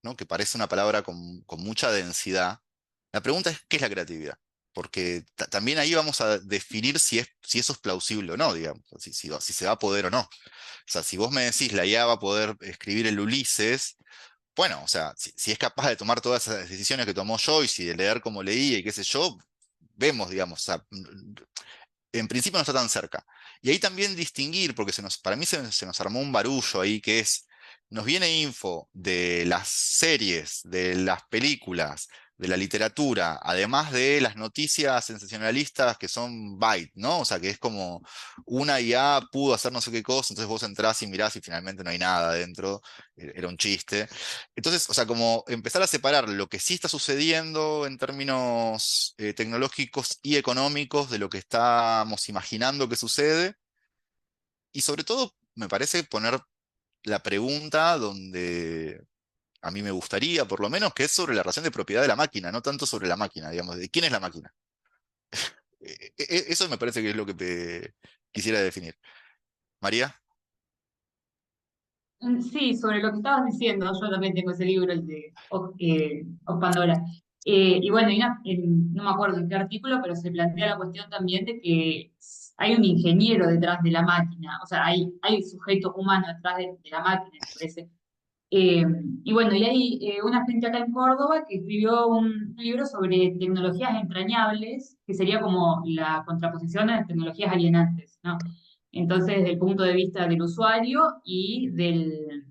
¿no? Que parece una palabra con mucha densidad. La pregunta es, ¿qué es la creatividad? Porque también ahí vamos a definir si eso es plausible o no, digamos, si se va a poder o no. O sea, si vos me decís la IA va a poder escribir el Ulises, bueno, o sea, si es capaz de tomar todas esas decisiones que tomó Joyce y de leer como leía y qué sé yo, vemos, digamos, o sea, en principio no está tan cerca. Y ahí también distinguir, porque para mí se nos armó un barullo ahí, que es, nos viene info de las series, de las películas, de la literatura, además de las noticias sensacionalistas que son byte, ¿no? O sea, que es como una IA pudo hacer no sé qué cosa, entonces vos entrás y mirás y finalmente no hay nada adentro, era un chiste. Entonces, o sea, como empezar a separar lo que sí está sucediendo en términos tecnológicos y económicos de lo que estamos imaginando que sucede, y sobre todo, me parece poner la pregunta donde a mí me gustaría, por lo menos, que es sobre la relación de propiedad de la máquina, no tanto sobre la máquina, digamos, de quién es la máquina. Eso me parece que es lo que quisiera definir. María. Sí, sobre lo que estabas diciendo, yo también tengo ese libro, el de Of Pandora. Y bueno, no me acuerdo en qué artículo, pero se plantea la cuestión también de que hay un ingeniero detrás de la máquina, o sea, hay sujetos humanos detrás de la máquina, me parece. Eh, y bueno, y hay una gente acá en Córdoba que escribió un libro sobre tecnologías entrañables, que sería como la contraposición a las tecnologías alienantes, ¿no? Entonces, desde el punto de vista del usuario y del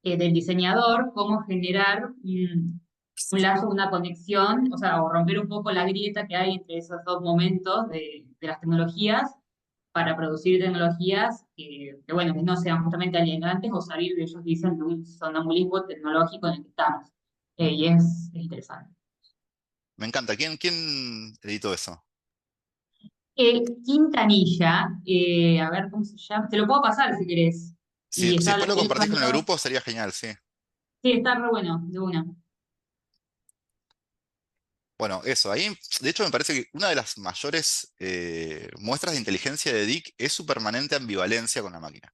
diseñador, cómo generar un lazo, una conexión, o sea, o romper un poco la grieta que hay entre esos dos momentos de las tecnologías para producir tecnologías bueno, que no sean justamente alienantes o salir, ellos dicen, de un sonambulismo tecnológico en el que estamos. Y es interesante. Me encanta. ¿Quién editó eso? Quintanilla, a ver cómo se llama, te lo puedo pasar si querés. Si, Y si está después lo el compartís con el Pandora. grupo, sería genial, sí. Sí, está re bueno, de una. Bueno, eso, ahí, de hecho, me parece que una de las mayores muestras de inteligencia de Dick es su permanente ambivalencia con la máquina.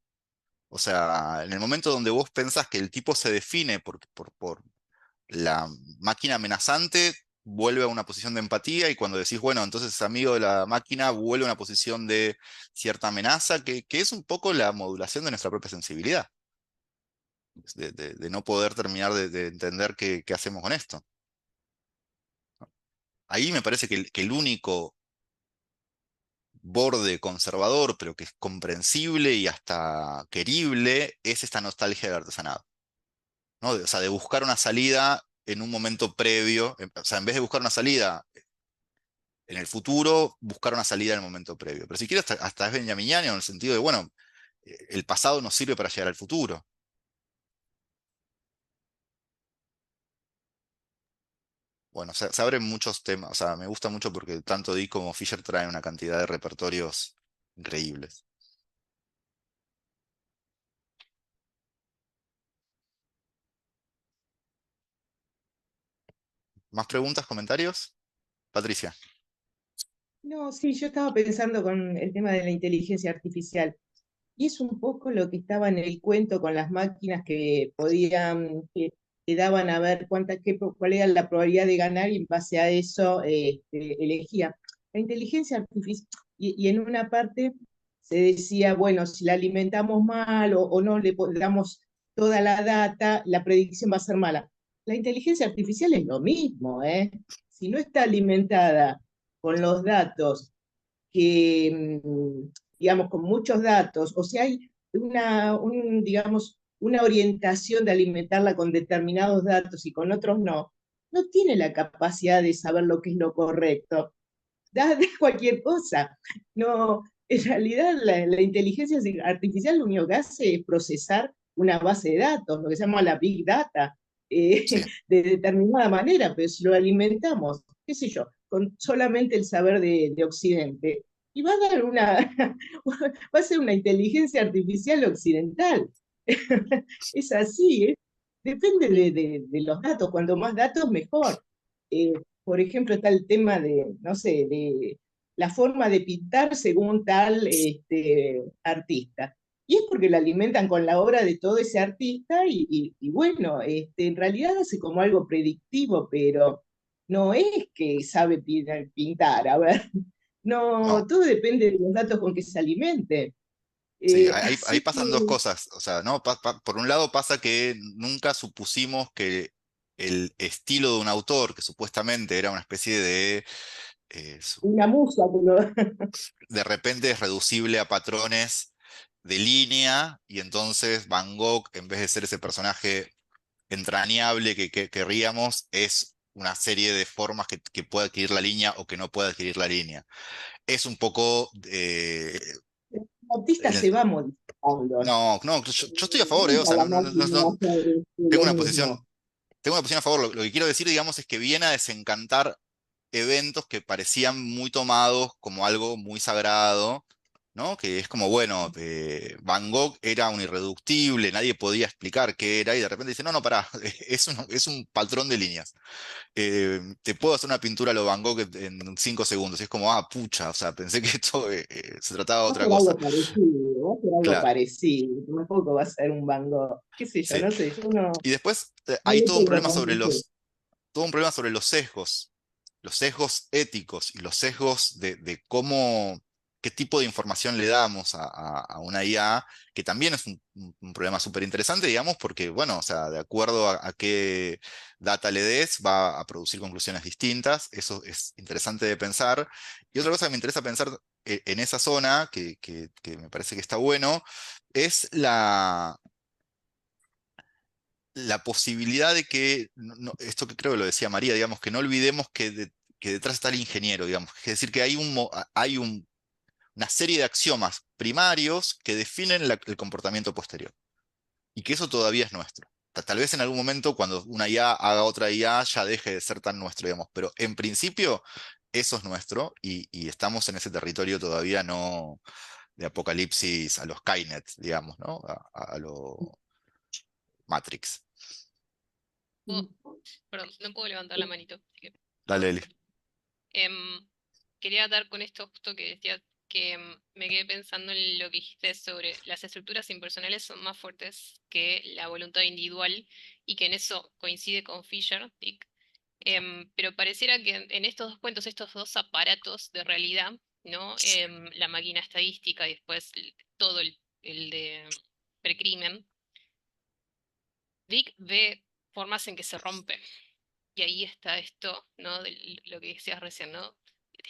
O sea, en el momento donde vos pensás que el tipo se define por la máquina amenazante, vuelve a una posición de empatía, y cuando decís, bueno, entonces es amigo de la máquina, vuelve a una posición de cierta amenaza, que es un poco la modulación de nuestra propia sensibilidad, de no poder terminar de entender qué hacemos con esto. Ahí me parece que el único borde conservador, pero que es comprensible y hasta querible, es esta nostalgia del artesanado, ¿no? O sea, de buscar una salida en un momento previo, o sea, en vez de buscar una salida en el futuro, buscar una salida en el momento previo. Pero si quieres, hasta es benjaminiano en el sentido de, bueno, el pasado nos sirve para llegar al futuro. Bueno, se abren muchos temas, o sea, me gusta mucho porque tanto Dick como Fisher traen una cantidad de repertorios increíbles. ¿Más preguntas, comentarios? Patricia. No, sí, yo estaba pensando con el tema de la inteligencia artificial. Y es un poco lo que estaba en el cuento con las máquinas que podían, que daban a ver cuál era la probabilidad de ganar y en base a eso elegía. La inteligencia artificial, y en una parte se decía, bueno, si la alimentamos mal o no le damos toda la data, la predicción va a ser mala. La inteligencia artificial es lo mismo, ¿eh? Si no está alimentada con los datos que, digamos, con muchos datos, o si hay digamos, una orientación de alimentarla con determinados datos y con otros no, no tiene la capacidad de saber lo que es lo correcto. Da cualquier cosa. No, en realidad la inteligencia artificial lo único que hace es procesar una base de datos, lo que se llama la Big Data, Sí, de determinada manera, pero si lo alimentamos, qué sé yo, con solamente el saber de Occidente, y va a dar una, va a ser una inteligencia artificial occidental. Es así, ¿eh? Depende de los datos, cuanto más datos, mejor. Por ejemplo, está el tema de, no sé, de la forma de pintar según tal artista. Y es porque la alimentan con la obra de todo ese artista y bueno, en realidad hace como algo predictivo, pero no es que sabe pintar, a ver, no, no. todo depende de los datos con que se alimente. Sí, ahí Así pasan dos que cosas. O sea, ¿no? Por un lado pasa que nunca supusimos que el estilo de un autor, que supuestamente era una especie de, una musa, pero de repente es reducible a patrones de línea, y entonces Van Gogh, en vez de ser ese personaje entrañable que querríamos, es una serie de formas que puede adquirir la línea o que no puede adquirir la línea. Es un poco... el artista se va modificando. no, no, yo estoy a favor, o Nunca sea, la máquina va a ser tengo lo una mismo. posición, tengo una posición a favor. Lo que quiero decir, digamos, es que viene a desencantar eventos que parecían muy tomados como algo muy sagrado, ¿no? Que es como, bueno, Van Gogh era un irreductible, nadie podía explicar qué era, y de repente dice, no, no, pará, es un patrón de líneas. Te puedo hacer una pintura a lo Van Gogh en 5 segundos. Y es como, ah, pucha, o sea, pensé que esto se trataba de Va a otra ser cosa. algo parecido, va a ser algo Claro, parecido. Tampoco va a ser un Van Gogh. Qué sé yo, sí. no sé, yo no, Y después no hay le tengo tanta fe. todo un problema sobre los sesgos éticos y los sesgos de cómo, qué tipo de información le damos a una IA, que también es un problema súper interesante, digamos, porque, bueno, o sea, de acuerdo a qué data le des, va a producir conclusiones distintas. Eso es interesante de pensar. Y otra cosa que me interesa pensar en esa zona, que me parece que está bueno, es la posibilidad de que, esto que creo que lo decía María, digamos, que no olvidemos que detrás está el ingeniero, digamos. Es decir, que una serie de axiomas primarios que definen el comportamiento posterior, y que eso todavía es nuestro. Tal vez en algún momento, cuando una IA haga otra IA, ya deje de ser tan nuestro, digamos, pero en principio eso es nuestro, y estamos en ese territorio todavía no de apocalipsis a los Skynet, digamos, ¿no? A lo Matrix. Oh, perdón, no puedo levantar la manito, así que Dale, ahora. Eli. Em, Quería dar con esto justo que decías que me quedé pensando en lo que dijiste sobre las estructuras impersonales son más fuertes que la voluntad individual y que en eso coincide con Fisher, Dick. Pero pareciera que en estos dos cuentos, estos dos aparatos de realidad, ¿no? La máquina estadística y después todo el de precrimen, Dick ve formas en que se rompe. Y ahí está esto, ¿no? De lo que decías recién, ¿no?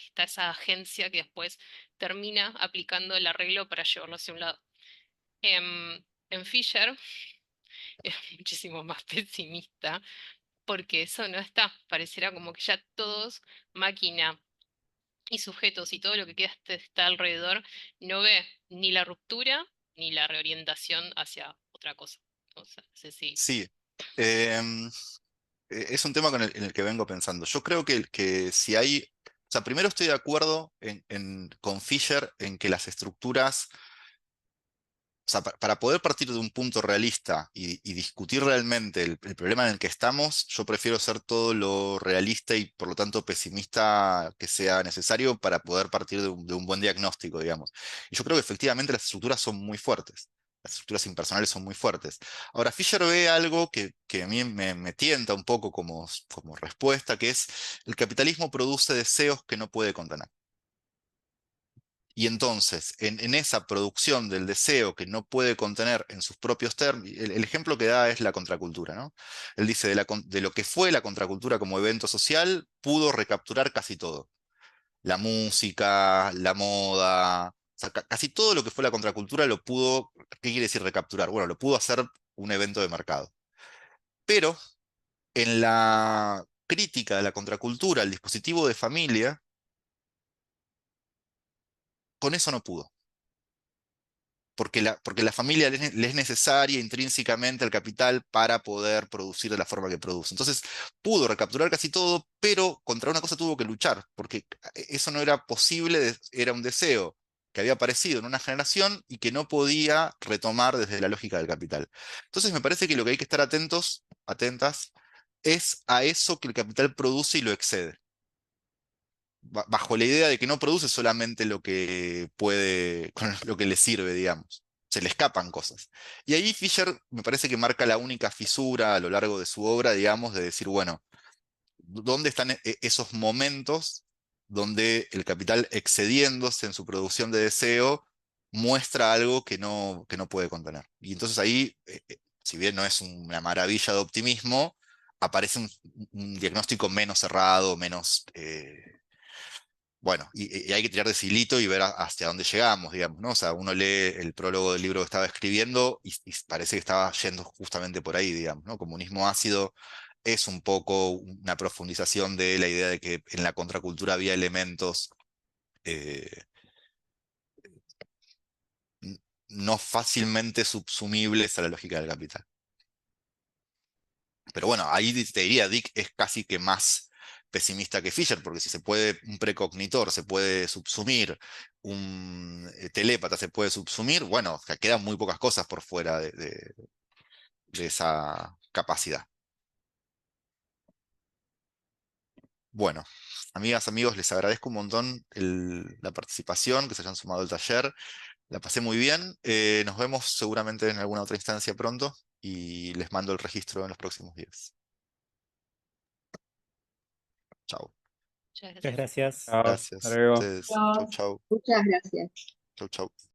Está esa agencia que después termina aplicando el arreglo para llevarlo hacia un lado. En Fisher es muchísimo más pesimista porque eso no está. Pareciera como que ya todos, máquina y sujetos y todo lo que queda está alrededor, no ve ni la ruptura ni la reorientación hacia otra cosa. O sea, no sé si... Sí. Em, es un tema en el que vengo pensando. Yo creo que si hay, o sea, primero estoy de acuerdo con Fisher en que las estructuras, o sea, para poder partir de un punto realista y discutir realmente el problema en el que estamos, yo prefiero ser todo lo realista y por lo tanto pesimista que sea necesario para poder partir de un buen diagnóstico, digamos. Y yo creo que efectivamente las estructuras son muy fuertes. Las estructuras impersonales son muy fuertes. Ahora, Fisher ve algo que a mí me tienta un poco como respuesta, que es el capitalismo produce deseos que no puede contener. Y entonces, en esa producción del deseo que no puede contener en sus propios términos, el ejemplo que da es la contracultura, ¿no? Él dice, de lo que fue la contracultura como evento social, pudo recapturar casi todo. La música, la moda, o sea, casi todo lo que fue la contracultura lo pudo, ¿qué quiere decir recapturar? Bueno, lo pudo hacer un evento de mercado. Pero en la crítica de la contracultura, el dispositivo de familia, con eso no pudo. Porque la familia le es necesaria intrínsecamente al capital para poder producir de la forma que produce. Entonces pudo recapturar casi todo, pero contra una cosa tuvo que luchar, porque eso no era posible, era un deseo que había aparecido en una generación y que no podía retomar desde la lógica del capital. Entonces me parece que lo que hay que estar atentas, es a eso que el capital produce y lo excede, bajo la idea de que no produce solamente lo que puede, con lo que le sirve, digamos. Se le escapan cosas. Y ahí Fisher me parece que marca la única fisura a lo largo de su obra, digamos, de decir, bueno, ¿dónde están esos momentos donde el capital excediéndose en su producción de deseo muestra algo que no puede contener? Y entonces ahí, si bien no es una maravilla de optimismo, aparece un diagnóstico menos cerrado, menos... bueno, y hay que tirar de hilito y ver hacia dónde llegamos, digamos, ¿no? O sea, uno lee el prólogo del libro que estaba escribiendo y parece que estaba yendo justamente por ahí, digamos, ¿no? Comunismo ácido es un poco una profundización de la idea de que en la contracultura había elementos eh, n- no fácilmente subsumibles a la lógica del capital. Pero bueno, ahí te diría, Dick es casi que más pesimista que Fisher, porque si se puede, un precognitor se puede subsumir, un telépata se puede subsumir, bueno, que quedan muy pocas cosas por fuera de esa capacidad. Bueno, amigas, amigos, les agradezco un montón la participación, que se hayan sumado al taller. La pasé muy bien. Nos vemos seguramente en alguna otra instancia pronto y les mando el registro en los próximos días. Chao. Muchas Muchas gracias. gracias. Chao, hasta Gracias. luego. Ustedes. Chau, Chao. chau. Muchas gracias. Chau, chau.